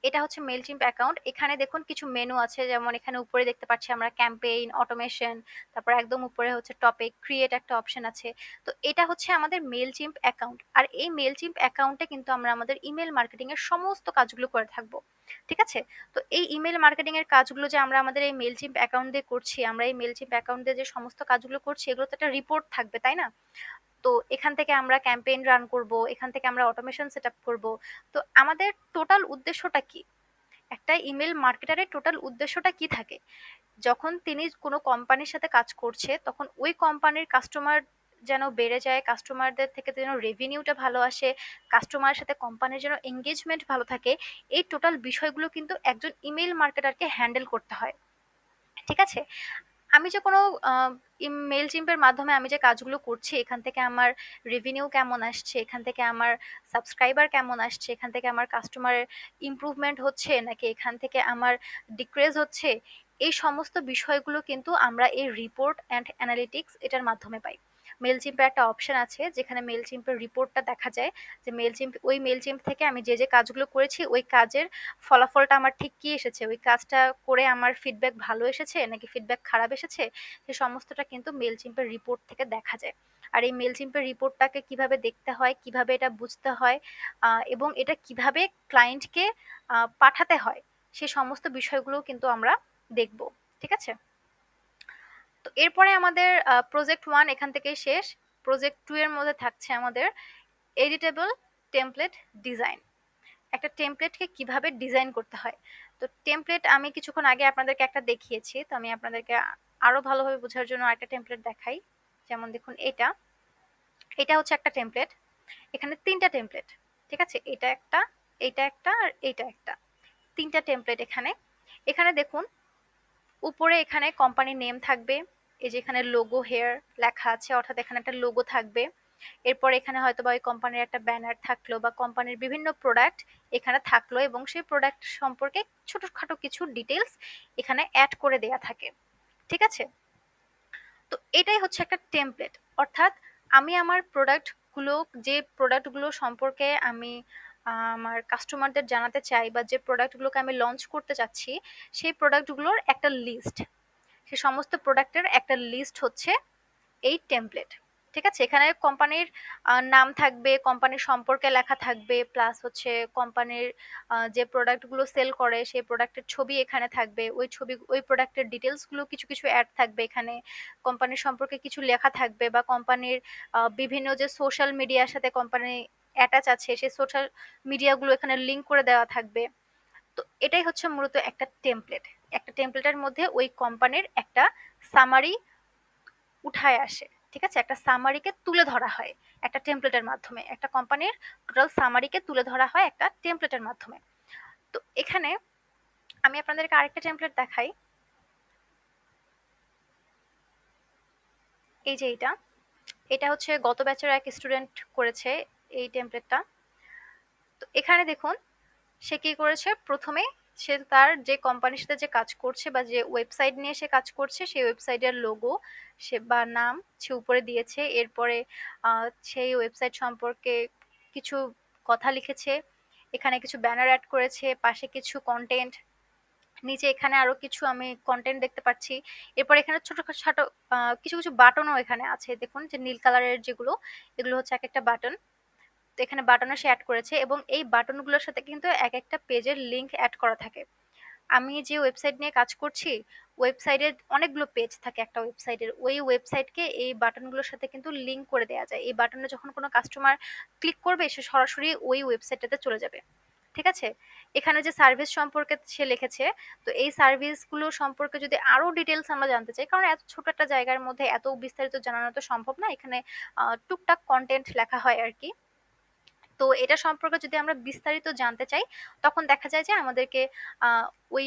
এটা হচ্ছে মেলচিম্প অ্যাকাউন্ট। এখানে দেখুন কিছু মেনু আছে, যেমন এখানে উপরে দেখতে পাচ্ছি আমরা ক্যাম্পেইন, অটোমেশন, তারপর একদম উপরে হচ্ছে টপিক, ক্রিয়েট একটা অপশন আছে। তো এটা হচ্ছে আমাদের মেলচিম্প অ্যাকাউন্ট, আর এই মেলচিম্প অ্যাকাউন্টে কিন্তু আমরা আমাদের ইমেল মার্কেটিং এর সমস্ত কাজগুলো করে থাকবো। ঠিক আছে? তো এই ইমেল মার্কেটিং এর কাজগুলো যে আমরা আমাদের এই মেলচিম্প অ্যাকাউন্ট দিয়ে করছি, আমরা এই মেলচিম্প অ্যাকাউন্ট দিয়ে যে সমস্ত কাজগুলো করছি, এগুলো তো একটা রিপোর্ট থাকবে, তাই না? তো এখান থেকে আমরা ক্যাম্পেইন রান করব, এখান থেকে আমরা অটোমেশন সেট আপ করবো। তো আমাদের টোটাল উদ্দেশ্যটা কি? একটা ইমেল মার্কেটারের টোটাল উদ্দেশ্যটা কি থাকে? যখন তিনি কোনো কোম্পানির সাথে কাজ করছে তখন ওই কোম্পানির কাস্টমার যেন বেড়ে যায়, কাস্টমারদের থেকে যেন রেভিনিউটা ভালো আসে, কাস্টমারের সাথে কোম্পানির যেন এঙ্গেজমেন্ট ভালো থাকে, এই টোটাল বিষয়গুলো কিন্তু একজন ইমেইল মার্কেটারকে হ্যান্ডেল করতে হয়। ঠিক আছে? আমি যে কোনো মেইলচিম্পের মাধ্যমে আমি যে কাজগুলো করছি, এখান থেকে আমার রেভিনিউ কেমন আসছে, এখান থেকে আমার সাবস্ক্রাইবার কেমন আসছে, এখান থেকে আমার কাস্টমারের ইমপ্রুভমেন্ট হচ্ছে নাকি এখান থেকে আমার ডিক্রিজ হচ্ছে, এই সমস্ত বিষয়গুলো কিন্তু আমরা এই রিপোর্ট অ্যান্ড অ্যানালিটিক্স এটার মাধ্যমে পাই। মেলচিম্পে একটা অপশন আছে যেখানে মেলচিম্পের রিপোর্টটা দেখা যায়, যে মেলচিম্প থেকে আমি যে যে কাজগুলো করেছি ওই কাজের ফলাফলটা আমার ঠিক কি এসেছে, ওই কাজটা করে আমার ফিডব্যাক ভালো এসেছে নাকি ফিডব্যাক খারাপ এসেছে, সে সমস্তটা কিন্তু মেলচিম্পের রিপোর্ট থেকে দেখা যায়। আর এই মেলচিম্পের রিপোর্টটাকে কিভাবে দেখতে হয়, কিভাবে এটা বুঝতে হয়, এবং এটা কিভাবে ক্লায়েন্টকে পাঠাতে হয়, সে সমস্ত বিষয়গুলো কিন্তু আমরা দেখব। ঠিক আছে? তো এরপরে আমাদের প্রজেক্ট 1 এখান থেকেই শেষ। প্রজেক্ট 2 এর মধ্যে থাকছে আমাদের এডিটেবল টেমপ্লেট ডিজাইন। একটা টেমপ্লেটকে কিভাবে ডিজাইন করতে হয়। তো টেমপ্লেট আমি কিছুক্ষণ আগে আপনাদেরকে একটা দেখিয়েছি, তো আমি আপনাদেরকে আরো ভালোভাবে বোঝার জন্য একটা টেমপ্লেট দেখাই। যেমন দেখুন, এটা হচ্ছে একটা টেমপ্লেট। এখানে 3টা টেমপ্লেট। ঠিক আছে? এটা একটা, এটা একটা আর এটা একটা। 3টা টেমপ্লেট এখানে। এখানে দেখুন, উপরে এখানে কোম্পানির নেম থাকবে। এই যে এখানে লোগো হেয়ার লেখা আছে, অর্থাৎ এখানে একটা লোগো থাকবে। এরপর এখানে হয়তোবা ওই কোম্পানির একটা ব্যানার থাকলো বা কোম্পানির বিভিন্ন প্রোডাক্ট এখানে থাকলো, এবং সেই প্রোডাক্ট সম্পর্কে ছোটখাটো কিছু ডিটেলস এখানে অ্যাড করে দেয়া থাকে। ঠিক আছে? তো এটাই হচ্ছে একটা টেমপ্লেট। অর্থাৎ আমি আমার প্রোডাক্টগুলো, যে প্রোডাক্টগুলো সম্পর্কে আমি আমার কাস্টমারদের জানাতে চাই বা যে প্রোডাক্টগুলোকে আমি লঞ্চ করতে চাচ্ছি, সেই প্রোডাক্টগুলোর একটা লিস্ট, সে সমস্ত প্রোডাক্টের একটা লিস্ট হচ্ছে এই টেমপ্লেট। ঠিক আছে? এখানে কোম্পানির নাম থাকবে, কোম্পানির সম্পর্কে লেখা থাকবে, প্লাস হচ্ছে কোম্পানির যে প্রোডাক্টগুলো সেল করে সেই প্রোডাক্টের ছবি এখানে থাকবে, ওই ছবি ওই প্রোডাক্টের ডিটেলসগুলো কিছু কিছু অ্যাড থাকবে এখানে, কোম্পানির সম্পর্কে কিছু লেখা থাকবে, বা কোম্পানির বিভিন্ন যে সোশ্যাল মিডিয়ার সাথে কোম্পানি অ্যাটাচ আছে সেই সোশ্যাল মিডিয়াগুলো এখানে লিঙ্ক করে দেওয়া থাকবে। তো এটাই হচ্ছে মূলত একটা টেমপ্লেট। একটা টেমপ্লেটের মধ্যে ওই কোম্পানির একটা সামারি উঠায় আসে। ঠিক আছে? একটা সামারিকে তুলে ধরা হয় একটা টেমপ্লেটের মাধ্যমে। একটা কোম্পানির টোটাল সামারিকে তুলে ধরা হয় একটা টেমপ্লেটের মাধ্যমে। তো এখানে আমি আপনাদেরকে আরেকটা টেমপ্লেট দেখাই। এই যে এটা হচ্ছে গত ব্যাচের এক স্টুডেন্ট করেছে এই টেমপ্লেটটা। তো এখানে দেখুন, সে কি করেছে, প্রথমে সে তার যে কোম্পানির সাথে যে কাজ করছে বা যে ওয়েবসাইট নিয়ে সে কাজ করছে সেই ওয়েবসাইটের লোগো সে বা নাম সে উপরে দিয়েছে। এরপরে সেই ওয়েবসাইট সম্পর্কে কিছু কথা লিখেছে, এখানে কিছু ব্যানার অ্যাড করেছে, পাশে কিছু কন্টেন্ট, নিচে এখানে আরো কিছু আমি কন্টেন্ট দেখতে পাচ্ছি। এরপর এখানে ছোটখাটো কিছু কিছু বাটনও এখানে আছে। দেখুন যে নীল কালারের যেগুলো, এগুলো হচ্ছে এক একটা বাটন। তো এখানে বাটনও সে অ্যাড করেছে, এবং এই বাটনগুলোর সাথে কিন্তু এক একটা পেজের লিঙ্ক অ্যাড করা থাকে। আমি যে ওয়েবসাইট নিয়ে কাজ করছি, ওয়েবসাইটের অনেকগুলো পেজ থাকে একটা ওয়েবসাইটের, ওই ওয়েবসাইটকে এই বাটনগুলোর সাথে কিন্তু লিঙ্ক করে দেওয়া যায়। এই বাটনে যখন কোনো কাস্টমার ক্লিক করবে সে সরাসরি ওই ওয়েবসাইটটাতে চলে যাবে। ঠিক আছে? এখানে যে সার্ভিস সম্পর্কে সে লিখেছে, তো এই সার্ভিসগুলো সম্পর্কে যদি আরো ডিটেলস আমরা জানতে চাই, কারণ এত ছোট একটা জায়গার মধ্যে এত বিস্তারিত জানানো তো সম্ভব না, এখানে টুকটাক কন্টেন্ট লেখা হয় আর কি। তো এটা সম্পর্কে যদি আমরা বিস্তারিত জানতে চাই, তখন দেখা যায় যে আমাদেরকে আহ, ওই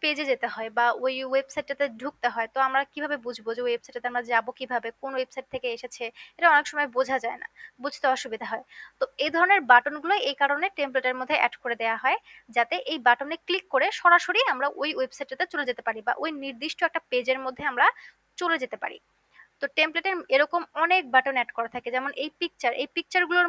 পেজে যেতে হয় বা ওই ওয়েবসাইটটাতে ঢুকতে হয়। তো আমরা কিভাবে বুঝবো যে ওই ওয়েবসাইটটাতে আমরা যাব কিভাবে, কোন ওয়েবসাইট থেকে এসেছে, এটা অনেক সময় বোঝা যায় না, বুঝতে অসুবিধা হয়। তো এই ধরনের বাটনগুলো এই কারণে টেমপ্লেটের মধ্যে অ্যাড করে দেওয়া হয়, যাতে এই বাটনে ক্লিক করে সরাসরি আমরা ওই ওয়েবসাইটটাতে চলে যেতে পারি বা ওই নির্দিষ্ট একটা পেজের মধ্যে আমরা চলে যেতে পারি। তো টেমপ্লেটের এরকম অনেক বাটন অ্যাড করা থাকে, যেমন এই পিকচারগুলোর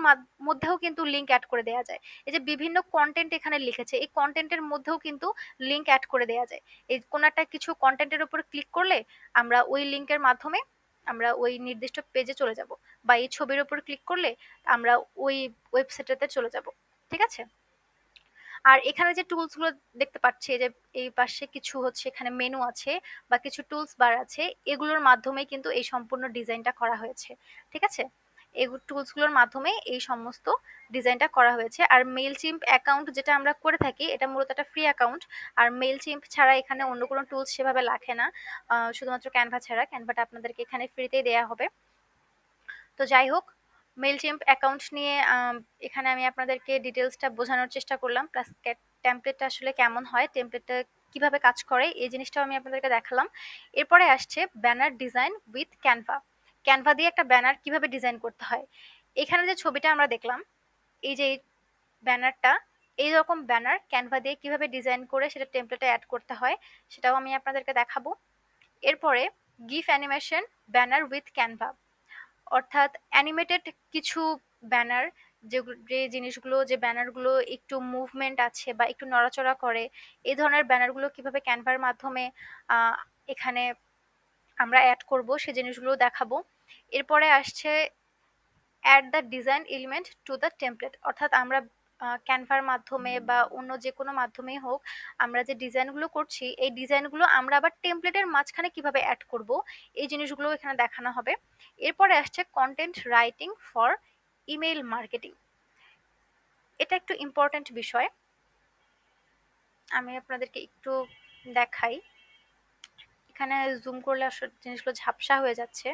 মধ্যেও কিন্তু লিঙ্ক অ্যাড করে দেওয়া যায়। এই যে বিভিন্ন কন্টেন্ট এখানে লিখেছে, এই কন্টেন্টের মধ্যেও কিন্তু লিঙ্ক অ্যাড করে দেওয়া যায়। এই কোনো একটা কিছু কন্টেন্টের উপর ক্লিক করলে আমরা ওই লিঙ্কের মাধ্যমে আমরা ওই নির্দিষ্ট পেজে চলে যাব, বা এই ছবির উপর ক্লিক করলে আমরা ওই ওয়েবসাইটটাতে চলে যাব। ঠিক আছে? আর এখানে যে টুলস গুলো দেখতে পাচ্ছি, যে এই পাশে কিছু হচ্ছে এখানে মেনু আছে বা কিছু টুলস বার আছে, এগুলোর মাধ্যমে কিন্তু এই সম্পূর্ণ ডিজাইনটা করা হয়েছে। ঠিক আছে? এই টুলস গুলোর মাধ্যমে এই সমস্ত ডিজাইনটা করা হয়েছে। আর মেইলচিম্প অ্যাকাউন্ট যেটা আমরা করে থাকি, এটা মূলত একটা ফ্রি অ্যাকাউন্ট। আর মেইলচিম্প ছাড়া এখানে অন্য কোনো টুলস সেভাবে লাগে না, শুধুমাত্র ক্যানভা ছাড়া। ক্যানভাটা আপনাদেরকে এখানে ফ্রিতেই দেওয়া হবে। তো তো যাই হোক, মেইলচিম্প অ্যাকাউন্ট নিয়ে এখানে আমি আপনাদেরকে ডিটেলসটা বোঝানোর চেষ্টা করলাম, প্লাস টেমপ্লেটটা আসলে কেমন হয়, টেমপ্লেটটা কিভাবে কাজ করে এই জিনিসটাও আমি আপনাদেরকে দেখালাম। এরপরে আসছে banner design with Canva. Canva দিয়ে একটা ব্যানার কিভাবে ডিজাইন করতে হয়। এখানে যে ছবিটা আমরা দেখলাম, এই যে ব্যানারটা, এইরকম ব্যানার ক্যানভা দিয়ে কিভাবে ডিজাইন করে সেটা টেমপ্লেটে অ্যাড করতে হয় সেটাও আমি আপনাদেরকে দেখাবো। এরপরে GIF animation banner with Canva, অর্থাৎ অ্যানিমেটেড কিছু ব্যানার, যে জিনিসগুলো, যে ব্যানারগুলো একটু মুভমেন্ট আছে বা একটু নড়াচড়া করে, এই ধরনের ব্যানারগুলো কিভাবে ক্যানভার মাধ্যমে আহ, এখানে আমরা অ্যাড করব সে জিনিসগুলো দেখাবো। এরপরে আসছে add the design element to the template, অর্থাৎ আমরা ক্যানভার মাধ্যমে বা অন্য যে কোনো মাধ্যমেই হোক আমরা যে ডিজাইনগুলো করছি এই ডিজাইনগুলো আমরা আবার টেমপ্লেটের মাঝখানে কিভাবে অ্যাড করব এই জিনিসগুলো এখানে দেখানো হবে। এরপরে আসছে content writing for email marketing. এটা একটু ইম্পর্ট্যান্ট বিষয়, আমি আপনাদেরকে একটু দেখাই। এখানে জুম করলে আসলে জিনিসগুলো ঝাপসা হয়ে যাচ্ছে।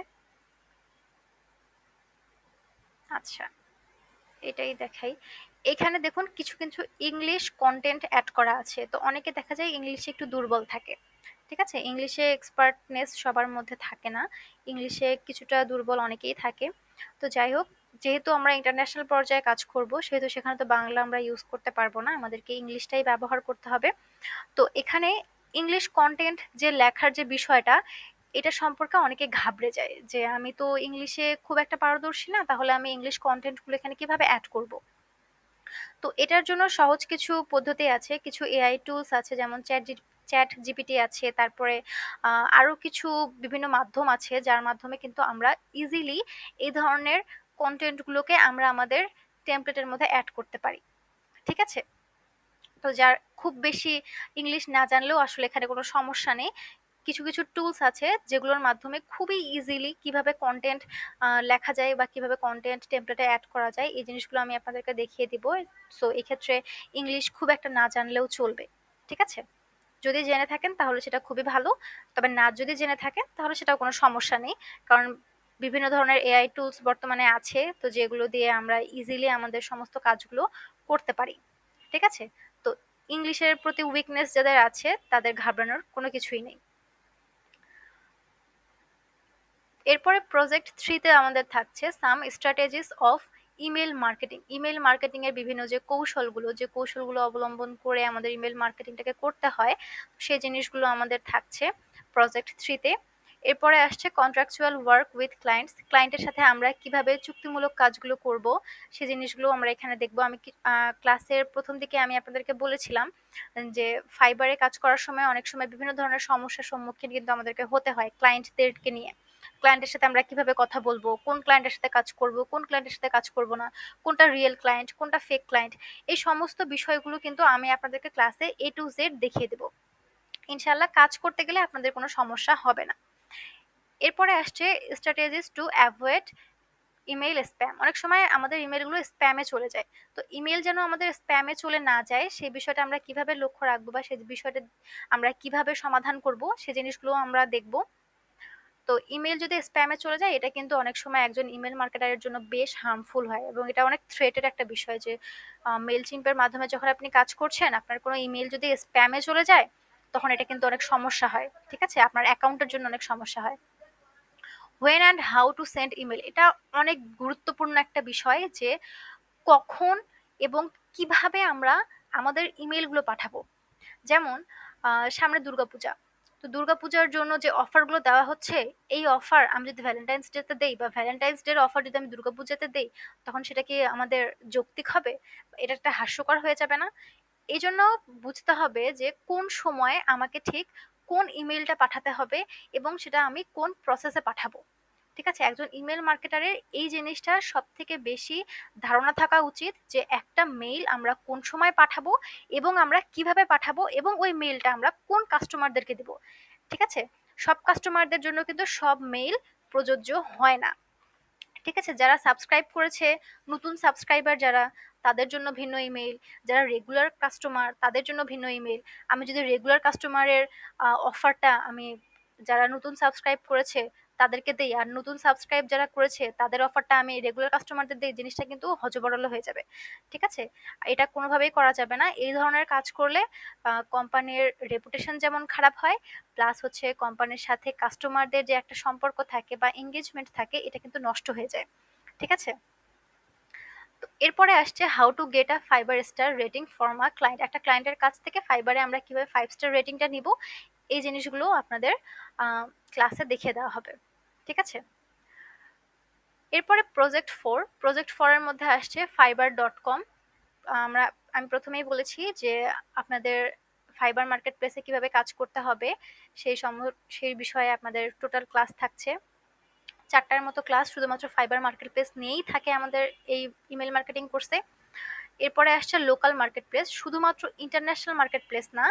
আচ্ছা, এটাই দেখাই। এখানে দেখুন কিছু কিছু ইংলিশ কন্টেন্ট অ্যাড করা আছে, তো অনেকে দেখা যায় ইংলিশে একটু দুর্বল থাকে। ঠিক আছে, ইংলিশে এক্সপার্টনেস সবার মধ্যে থাকে না, ইংলিশে কিছুটা দুর্বল অনেকেই থাকে। তো যাই হোক, যেহেতু আমরা ইন্টারন্যাশনাল পর্যায়ে কাজ করব সেহেতু সেখানে তো বাংলা আমরা ইউজ করতে পারবো না, আমাদেরকে ইংলিশটাই ব্যবহার করতে হবে। তো এখানে ইংলিশ কন্টেন্ট যে লেখার যে বিষয়টা, এটা সম্পর্কে অনেকে ঘাবড়ে যায় যে আমি তো ইংলিশে খুব একটা পারদর্শী না, তাহলে আমি ইংলিশ কন্টেন্টগুলো এখানে কিভাবে অ্যাড করব। তো এটার জন্য সহজ কিছু পদ্ধতি আছে, কিছু এআই টুলস আছে, যেমন চ্যাট জিপিটি আছে, তারপরে আরো কিছু বিভিন্ন মাধ্যম আছে যার মাধ্যমে কিন্তু আমরা ইজিলি এই ধরনের কন্টেন্টগুলোকে আমরা আমাদের টেমপ্লেটের মধ্যে অ্যাড করতে পারি। ঠিক আছে, তো যার খুব বেশি ইংলিশ না জানলেও আসলে এখানে কোনো সমস্যা নেই। কিছু কিছু টুলস আছে যেগুলোর মাধ্যমে খুবই ইজিলি কিভাবে কন্টেন্ট লেখা যায় বা কিভাবে কন্টেন্ট টেমপ্লেটে অ্যাড করা যায় এই জিনিসগুলো আমি আপনাদেরকে দেখিয়ে দিব। সো এক্ষেত্রে ইংলিশ খুব একটা না জানলেও চলবে। ঠিক আছে, যদি জেনে থাকেন তাহলে সেটা খুবই ভালো, তবে না যদি জেনে থাকেন তাহলে সেটাও কোনো সমস্যা নেই, কারণ বিভিন্ন ধরনের এআই টুলস বর্তমানে আছে, তো যেগুলো দিয়ে আমরা ইজিলি আমাদের সমস্ত কাজগুলো করতে পারি। ঠিক আছে, তো ইংলিশের প্রতি উইকনেস যাদের আছে তাদের ঘাবড়ানোর কোনো কিছুই নেই। এরপরে প্রজেক্ট 3-তে আমাদের থাকছে some strategies of email marketing. Email marketing এর বিভিন্ন যে কৌশলগুলো অবলম্বন করে আমাদের ইমেল মার্কেটিংটাকে করতে হয় সেই জিনিসগুলো আমাদের থাকছে প্রজেক্ট 3-তে। এরপরে আসছে কন্ট্রাকচুয়াল ওয়ার্ক উইথ ক্লায়েন্টস, ক্লায়েন্টের সাথে আমরা কিভাবে চুক্তিমূলক কাজগুলো করব সেই জিনিসগুলো আমরা এখানে দেখব। আমি ক্লাসের প্রথম দিকে আমি আপনাদেরকে বলেছিলাম যে ফাইবারে কাজ করার সময় অনেক সময় বিভিন্ন ধরনের সমস্যার সম্মুখীন কিন্তু আমাদেরকে হতে হয় ক্লায়েন্টদেরকে নিয়ে। ক্লায়েন্টের সাথে আমরা কিভাবে কথা বলবো, কোন ক্লায়েন্টের সাথে কাজ করব, কোন ক্লায়েন্টের সাথে কাজ করব না, কোনটা রিয়েল ক্লায়েন্ট, কোনটা ফেক ক্লায়েন্ট, এই সমস্ত বিষয়গুলো কিন্তু আমি আপনাদেরকে ক্লাসে A to Z দেখিয়ে দেবো। ইনশাল্লাহ কাজ করতে গেলে আপনাদের কোনো সমস্যা হবে না। এরপরে আসছে strategies to avoid email spam. অনেক সময় আমাদের ইমেলগুলো স্প্যামে চলে যায়, তো ইমেল যেন আমাদের স্প্যামে চলে না যায় সেই বিষয়টা আমরা কিভাবে লক্ষ্য রাখবো বা সেই বিষয়টা আমরা কিভাবে সমাধান করব সেই জিনিসগুলো আমরা দেখব। তো ইমেল যদি স্প্যামে চলে যায় এটা কিন্তু অনেক সময় একজন ইমেল মার্কেটারের জন্য বেশ হার্মফুল হয়, এবং এটা অনেক থ্রেটের একটা বিষয় যে মেল চিম্পের মাধ্যমে যখন আপনি কাজ করছেন আপনার কোনো ইমেল যদি স্প্যামে চলে যায় তখন এটা কিন্তু অনেক সমস্যা হয়। ঠিক আছে, আপনার অ্যাকাউন্টের জন্য অনেক সমস্যা হয়। When and how to send email, এটা অনেক গুরুত্বপূর্ণ একটা বিষয় যে কখন এবং কিভাবে আমরা আমাদের ইমেলগুলো পাঠাবো। যেমন সামনে দুর্গাপূজা, তো দুর্গাপূজার জন্য যে অফারগুলো দেওয়া হচ্ছে, এই অফার আমি যদি ভ্যালেন্টাইন্স ডেতে দেই বা ভ্যালেন্টাইন্স ডের অফার যদি আমি দুর্গাপূজাতে দেই তখন সেটা কি আমাদের যৌক্তিক হবে? এটা একটা হাস্যকর হয়ে যাবে না? এই জন্য বুঝতে হবে যে কোন সময়ে আমাকে ঠিক কোন ইমেলটা পাঠাতে হবে এবং সেটা আমি কোন প্রসেসে পাঠাবো। ঠিক আছে, একজন ইমেল মার্কেটারের এই জিনিসটা সব থেকে বেশি ধারণা থাকা উচিত যে একটা মেইল আমরা কোন সময় পাঠাবো এবং আমরা কিভাবে পাঠাবো এবং ওই মেইলটা আমরা কোন কাস্টমারদেরকে দিব। ঠিক আছে, সব কাস্টমারদের জন্য কিন্তু সব মেইল প্রযোজ্য হয় না। ঠিক আছে, যারা সাবস্ক্রাইব করেছে, নতুন সাবস্ক্রাইবার যারা, তাদের জন্য ভিন্ন ইমেল, যারা রেগুলার কাস্টমার তাদের জন্য ভিন্ন ইমেল। আমি যদি রেগুলার কাস্টমারের অফারটা আমি, যারা নতুন সাবস্ক্রাইব করেছে তাদেরকে দেই আর নতুন সাবস্ক্রাইব যারা করেছে তাদের অফারটা আমি রেগুলার কাস্টমারদের দেই, জিনিসটা কিন্তু হযবরল হয়ে যাবে। ঠিক আছে? এটা কোনোভাবেই করা যাবে না। এই ধরনের কাজ করলে কোম্পানির রেপুটেশন যেমন খারাপ হয়, প্লাস হচ্ছে কোম্পানির সাথে কাস্টমারদের যে একটা সম্পর্ক থাকে বা এনগেজমেন্ট থাকে এটা কিন্তু নষ্ট হয়ে যায়। ঠিক আছে? তো এরপরে আসছে how to get a 5 star rating from a client. একটা ক্লায়েন্টের কাছ থেকে ফাইবারে আমরা কিভাবে 5 স্টার রেটিংটা নিব, এই জিনিসগুলো আপনাদের ক্লাসে দেখিয়ে দেওয়া হবে। ঠিক আছে? এরপরে প্রজেক্ট 4 এর মধ্যে আসছে fiverr.com। আমরা আমি প্রথমেই বলেছি যে আপনাদের ফাইবার মার্কেট প্লেসে কিভাবে কাজ করতে হবে সেই বিষয়ে আপনাদের টোটাল ক্লাস থাকছে। 4টার মতো ক্লাস শুধুমাত্র ফাইবার মার্কেট প্লেস নিয়েই থাকে আমাদের এই ইমেল মার্কেটিং কোর্সে। এরপরে আসছে লোকাল মার্কেট প্লেস। শুধুমাত্র ইন্টারন্যাশনাল মার্কেট প্লেস না,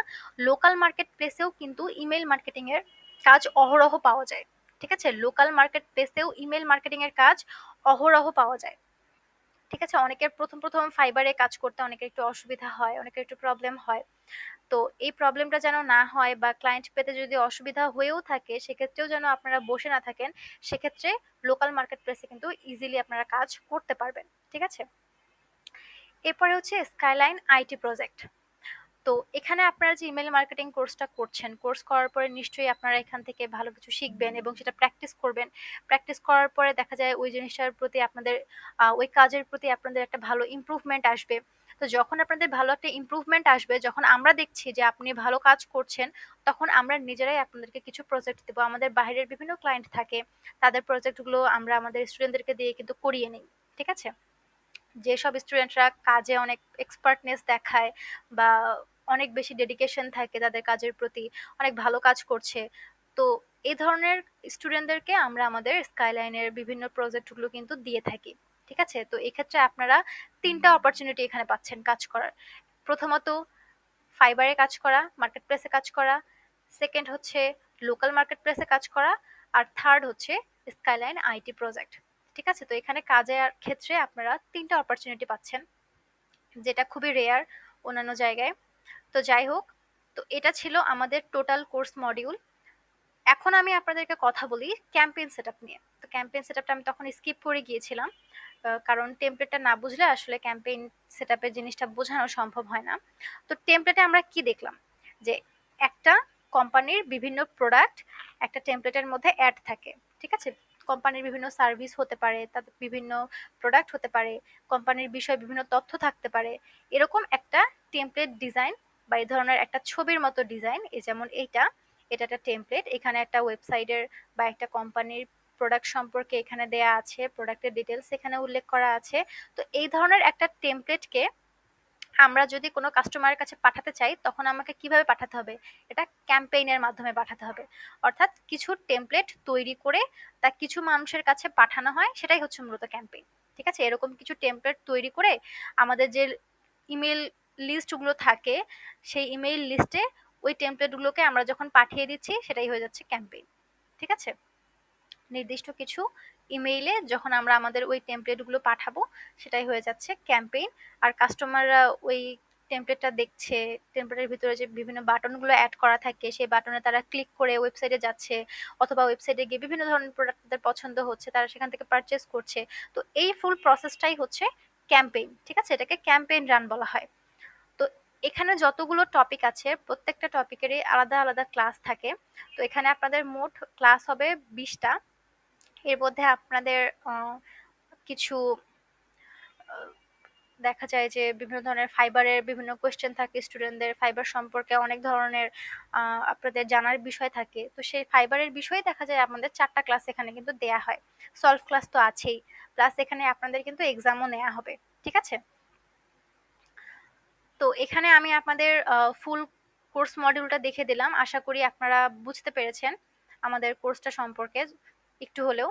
লোকাল মার্কেট প্লেসেও কিন্তু ইমেল মার্কেটিং এর কাজ অহরহ পাওয়া যায়। ঠিক আছে? লোকাল মার্কেট প্লেসেও ইমেল মার্কেটিং এর কাজ অহরহ পাওয়া যায়। ঠিক আছে? অনেকের প্রথম ফাইবারে কাজ করতে অনেকের একটু অসুবিধা হয়, অনেকের একটু প্রবলেম হয়। তো এই প্রবলেমটা যেন না হয় বা ক্লায়েন্ট পেতে যদি অসুবিধা হয়েও থাকে সেক্ষেত্রেও যেন আপনারা বসে না থাকেন, সেক্ষেত্রে লোকাল মার্কেট প্লেসে কিন্তু ইজিলি আপনারা কাজ করতে পারবেন। ঠিক আছে? এরপরে হচ্ছে স্কাইলাইন আইটি প্রজেক্ট। তো এখানে আপনারা যে ইমেল মার্কেটিং কোর্সটা করছেন, কোর্স করার পরে নিশ্চয়ই আপনারা এখান থেকে ভালো কিছু শিখবেন এবং সেটা প্র্যাকটিস করবেন। প্র্যাকটিস করার পরে দেখা যায় ওই জিনিসটার প্রতি আপনাদের ওই কাজের প্রতি আপনাদের একটা ভালো ইমপ্রুভমেন্ট আসবে। তো যখন আপনাদের ভালো একটা ইমপ্রুভমেন্ট আসবে, যখন আমরা দেখছি যে আপনি ভালো কাজ করছেন, তখন আমরা নিজেরাই আপনাদেরকে কিছু প্রজেক্ট দেবো। আমাদের বাইরের বিভিন্ন ক্লায়েন্ট থাকে, তাদের প্রজেক্টগুলো আমরা আমাদের স্টুডেন্টদেরকে দিয়ে কিন্তু করিয়ে নিই। ঠিক আছে? যেসব স্টুডেন্টরা কাজে অনেক এক্সপার্টনেস দেখায় বা অনেক বেশি ডেডিকেশন থাকে তাদের কাজের প্রতি, অনেক ভালো কাজ করছে, তো এই ধরনের স্টুডেন্টদেরকে আমরা আমাদের স্কাইলাইনের বিভিন্ন প্রজেক্টগুলো কিন্তু দিয়ে থাকি। ঠিক আছে? তো এক্ষেত্রে আপনারা 3টা অপরচুনিটি এখানে পাচ্ছেন কাজ করার। প্রথমত ফাইবারে কাজ করা, মার্কেট প্লেসে কাজ করা। সেকেন্ড হচ্ছে লোকাল মার্কেট প্লেসে কাজ করা। আর থার্ড হচ্ছে স্কাইলাইন আইটি প্রজেক্ট। ঠিক আছে? তো এখানে কাজের ক্ষেত্রে আপনারা 3টা অপরচুনিটি পাচ্ছেন, যেটা খুবই রেয়ার অন্যান্য জায়গায়। তো যাই হোক, তো এটা ছিল আমাদের টোটাল কোর্স মডিউল। এখন আমি আপনাদেরকে কথা বলি ক্যাম্পেইন সেটআপ নিয়ে। তো ক্যাম্পেইন সেটআপটা আমি তখন স্কিপ করে গিয়েছিলাম, কারণ টেমপ্লেটটা না বুঝলে আসলে ক্যাম্পেইন সেটআপের জিনিসটা বোঝানো সম্ভব হয় না। তো টেমপ্লেটে আমরা কি দেখলাম, যে একটা কোম্পানির বিভিন্ন প্রোডাক্ট একটা টেমপ্লেটের মধ্যে অ্যাড থাকে। ঠিক আছে? কোম্পানির বিভিন্ন সার্ভিস হতে পারে, তাদের বিভিন্ন প্রোডাক্ট হতে পারে, কোম্পানির বিষয়ে বিভিন্ন তথ্য থাকতে পারে। এরকম একটা টেমপ্লেট ডিজাইন বা এই ধরনের একটা ছবির মতো ডিজাইন, এই যেমন এটা একটা টেমপ্লেট। এখানে একটা ওয়েবসাইটের বা একটা কোম্পানির প্রোডাক্ট সম্পর্কে এখানে দেয়া আছে, প্রোডাক্টের ডিটেলস এখানে উল্লেখ করা আছে। তো এই ধরনের একটা টেমপ্লেটকে আমরা যদি কোনো কাস্টমারের কাছে পাঠাতে চাই তখন আমাকে কিভাবে পাঠাতে হবে? এটা ক্যাম্পেইনের মাধ্যমে পাঠাতে হবে। অর্থাৎ কিছু টেমপ্লেট তৈরি করে তা কিছু মানুষের কাছে পাঠানো হয়, সেটাই হচ্ছে মূলত ক্যাম্পেইন। ঠিক আছে? এরকম কিছু টেমপ্লেট তৈরি করে আমাদের যে ইমেল লিস্টগুলো থাকে, সেই ইমেইল লিস্টে ওই টেমপ্লেটগুলোকে আমরা যখন পাঠিয়ে দিচ্ছি সেটাই হয়ে যাচ্ছে ক্যাম্পেইন। ঠিক আছে? নির্দিষ্ট কিছু ইমেইলে যখন আমরা আমাদের ওই টেমপ্লেটগুলো পাঠাবো সেটাই হয়ে যাচ্ছে ক্যাম্পেইন। আর কাস্টমাররা ওই টেমপ্লেটটা দেখছে, টেমপ্লেটের ভিতরে যে বিভিন্ন বাটনগুলো অ্যাড করা থাকে সেই বাটনে তারা ক্লিক করে ওয়েবসাইটে যাচ্ছে, অথবা ওয়েবসাইটে গিয়ে বিভিন্ন ধরনের প্রোডাক্ট তাদের পছন্দ হচ্ছে, তারা সেখান থেকে পারচেস করছে। তো এই ফুল প্রসেসটাই হচ্ছে ক্যাম্পেইন। ঠিক আছে? এটাকে ক্যাম্পেইন রান বলা হয়। তো এখানে যতগুলো টপিক আছে প্রত্যেকটা টপিকেরই আলাদা আলাদা ক্লাস থাকে। তো এখানে আপনাদের মোট ক্লাস হবে 20টা। এর মধ্যে আপনাদের কিছু দেখা যায় যে বিভিন্ন ধরনের ফাইবারের বিভিন্ন কোয়েশ্চেন থাকে, স্টুডেন্টদের ফাইবার সম্পর্কে অনেক ধরনের আপনাদের জানার বিষয় থাকে। তো সেই ফাইবারের বিষয়ে দেখা যায় আমাদের 4টা ক্লাস এখানে কিন্তু দেয়া হয়। সলভ ক্লাস তো আছেই, প্লাস এখানে আপনাদের কিন্তু এক্সামও নেওয়া হবে। ঠিক আছে? তো এখানে আমি আপনাদের ফুল কোর্স মডিউলটা দেখে দিলাম। আশা করি আপনারা বুঝতে পেরেছেন আমাদের কোর্সটা সম্পর্কে একটু হলেও।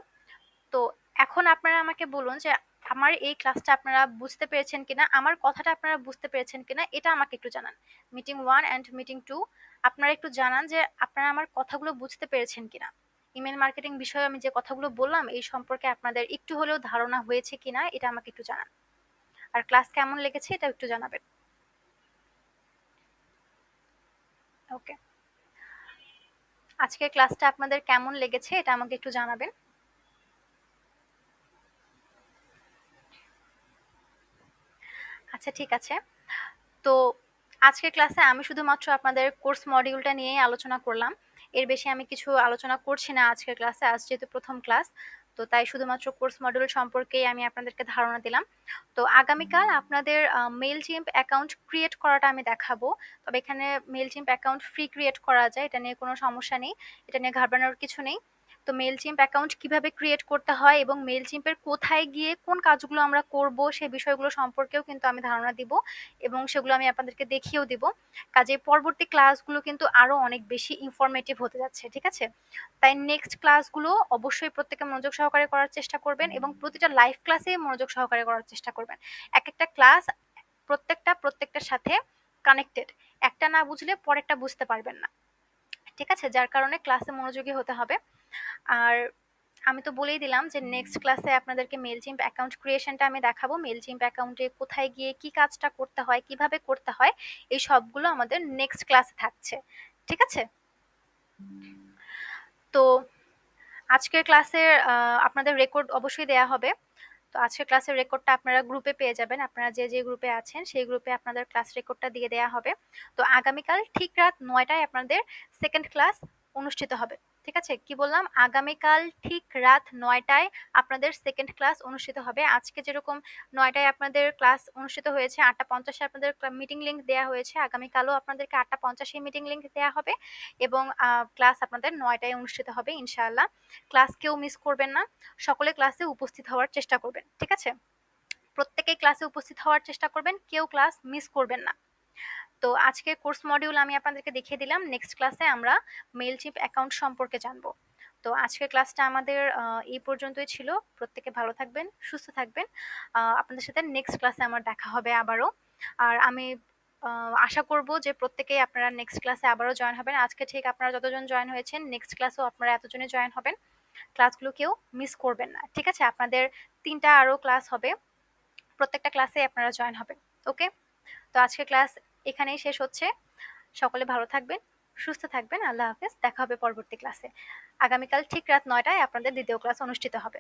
তো এখন আপনারা আমাকে বলুন যে আমার এই ক্লাসটা আপনারা বুঝতে পেরেছেন কিনা, আমার কথাটা আপনারা বুঝতে পেরেছেন কিনা, এটা আমাকে একটু জানান। মিটিং 1 অ্যান্ড মিটিং 2 আপনারা একটু জানান যে আপনারা আমার কথাগুলো বুঝতে পেরেছেন কিনা। ইমেল মার্কেটিং বিষয়ে আমি যে কথাগুলো বললাম এই সম্পর্কে আপনাদের একটু হলেও ধারণা হয়েছে কিনা এটা আমাকে একটু জানান। আর ক্লাস কেমন লেগেছে এটা একটু জানাবেন। ওকে। আজকের ক্লাসটা আপনাদের কেমন লেগেছে এটা আমাকে একটু জানাবেন। আচ্ছা, ঠিক আছে। তো আজকের ক্লাসে আমি শুধুমাত্র আপনাদের কোর্স মডিউলটা নিয়েই আলোচনা করলাম। এর বেশি আমি কিছু আলোচনা করছি না আজকের ক্লাসে। আজ যেহেতু প্রথম ক্লাস, তো তাই শুধুমাত্র কোর্স মডিউল সম্পর্কেই আমি আপনাদেরকে ধারণা দিলাম। তো আগামীকাল আপনাদের মেইলচিম্প অ্যাকাউন্ট ক্রিয়েট করাটা আমি দেখাবো। তবে এখানে মেইলচিম্প অ্যাকাউন্ট ফ্রি ক্রিয়েট করা যায়, এটা নিয়ে কোনো সমস্যা নেই, এটা নিয়ে ঘাবড়ানোর কিছু নেই। তো মেইলচিম্প অ্যাকাউন্ট কিভাবে ক্রিয়েট করতে হয় এবং মেইলচিম্পের কোথায় গিয়ে কোন কাজগুলো আমরা করব সেই বিষয়গুলো সম্পর্কেও কিন্তু আমি ধারণা দিব এবং সেগুলো আমি আপনাদেরকে দেখিয়েও দিব। কাজেই পরবর্তী ক্লাসগুলো কিন্তু আরো অনেক বেশি ইনফরমেটিভ হতে যাচ্ছে, ঠিক আছে? তাই নেক্সট ক্লাসগুলো অবশ্যই প্রত্যেকে মনোযোগ সহকারে করার চেষ্টা করবেন এবং প্রতিটা লাইভ ক্লাসে মনোযোগ সহকারে করার চেষ্টা করবেন। এক একটা ক্লাস প্রত্যেকটার সাথে কানেক্টেড। একটা না বুঝলে পরেরটা বুঝতে পারবেন না, ঠিক আছে? যার কারণে ক্লাসে মনোযোগী হতে হবে। আর আমি তো বলেই দিলাম যে নেক্সট ক্লাসে আপনাদেরকে মেলচিম্প অ্যাকাউন্ট ক্রিয়েশনটা আমি দেখাবো। মেলচিম্প অ্যাকাউন্টে কোথায় গিয়ে কি কাজটা করতে হয়, কিভাবে করতে হয়, এই সবগুলো আমাদের নেক্সট ক্লাসে থাকছে, ঠিক আছে? তো আজকের ক্লাসের আপনাদের রেকর্ড অবশ্যই দেয়া হবে। তো আজকের ক্লাসের রেকর্ডটা আপনারা গ্রুপে পেয়ে যাবেন। আপনারা যে যে গ্রুপে আছেন সেই গ্রুপে আপনাদের ক্লাস রেকর্ডটা দিয়ে দেয়া হবে। তো আগামীকাল ঠিক রাত ৯টায় আপনাদের সেকেন্ড ক্লাস অনুষ্ঠিত হবে, ঠিক আছে? কি বললাম? আগামীকাল ঠিক রাত ৯টায় আপনাদের সেকেন্ড ক্লাস অনুষ্ঠিত হবে। আজকে যেরকম ৯টায় আপনাদের ক্লাস অনুষ্ঠিত হয়েছে, ৮টা ৫০-এ আপনাদের মিটিং লিংক দেওয়া হয়েছে, আগামীকালও আপনাদেরকে ৮টা ৫০-এ মিটিং লিংক দেওয়া হবে এবং ক্লাস আপনাদের ৯টায় অনুষ্ঠিত হবে ইনশাআল্লাহ। ক্লাস কেউ মিস করবেন না, সকলে ক্লাসে উপস্থিত হওয়ার চেষ্টা করবেন, ঠিক আছে? প্রত্যেকেই ক্লাসে উপস্থিত হওয়ার চেষ্টা করবেন, কেউ ক্লাস মিস করবেন না। তো আজকের কোর্স মডিউল আমি আপনাদেরকে দেখিয়ে দিলাম। নেক্সট ক্লাসে আমরা মেইলচিম্প অ্যাকাউন্ট সম্পর্কে জানবো। তো আজকের ক্লাসটা আমাদের এই পর্যন্তই ছিল। প্রত্যেকে ভালো থাকবেন, সুস্থ থাকবেন। আপনাদের সাথে নেক্সট ক্লাসে আমার দেখা হবে আবারও। আর আমি আশা করব যে প্রত্যেকেই আপনারা নেক্সট ক্লাসে আবারও জয়েন হবেন। আজকে ঠিক আপনারা যতজন জয়েন হয়েছেন, নেক্সট ক্লাসেও আপনারা এতজনই জয়েন হবেন। ক্লাসগুলো কেউ মিস করবেন না, ঠিক আছে? আপনাদের ৩টা আরও ক্লাস হবে, প্রত্যেকটা ক্লাসে আপনারা জয়েন হবেন, ওকে? তো আজকের ক্লাস এখানেই শেষ হচ্ছে। সকলে ভালো থাকবেন, সুস্থ থাকবেন। আল্লাহ হাফেজ। দেখা হবে পরবর্তী ক্লাসে। আগামীকাল ঠিক রাত ৯টায় আপনাদের দ্বিতীয় ক্লাস অনুষ্ঠিত হবে।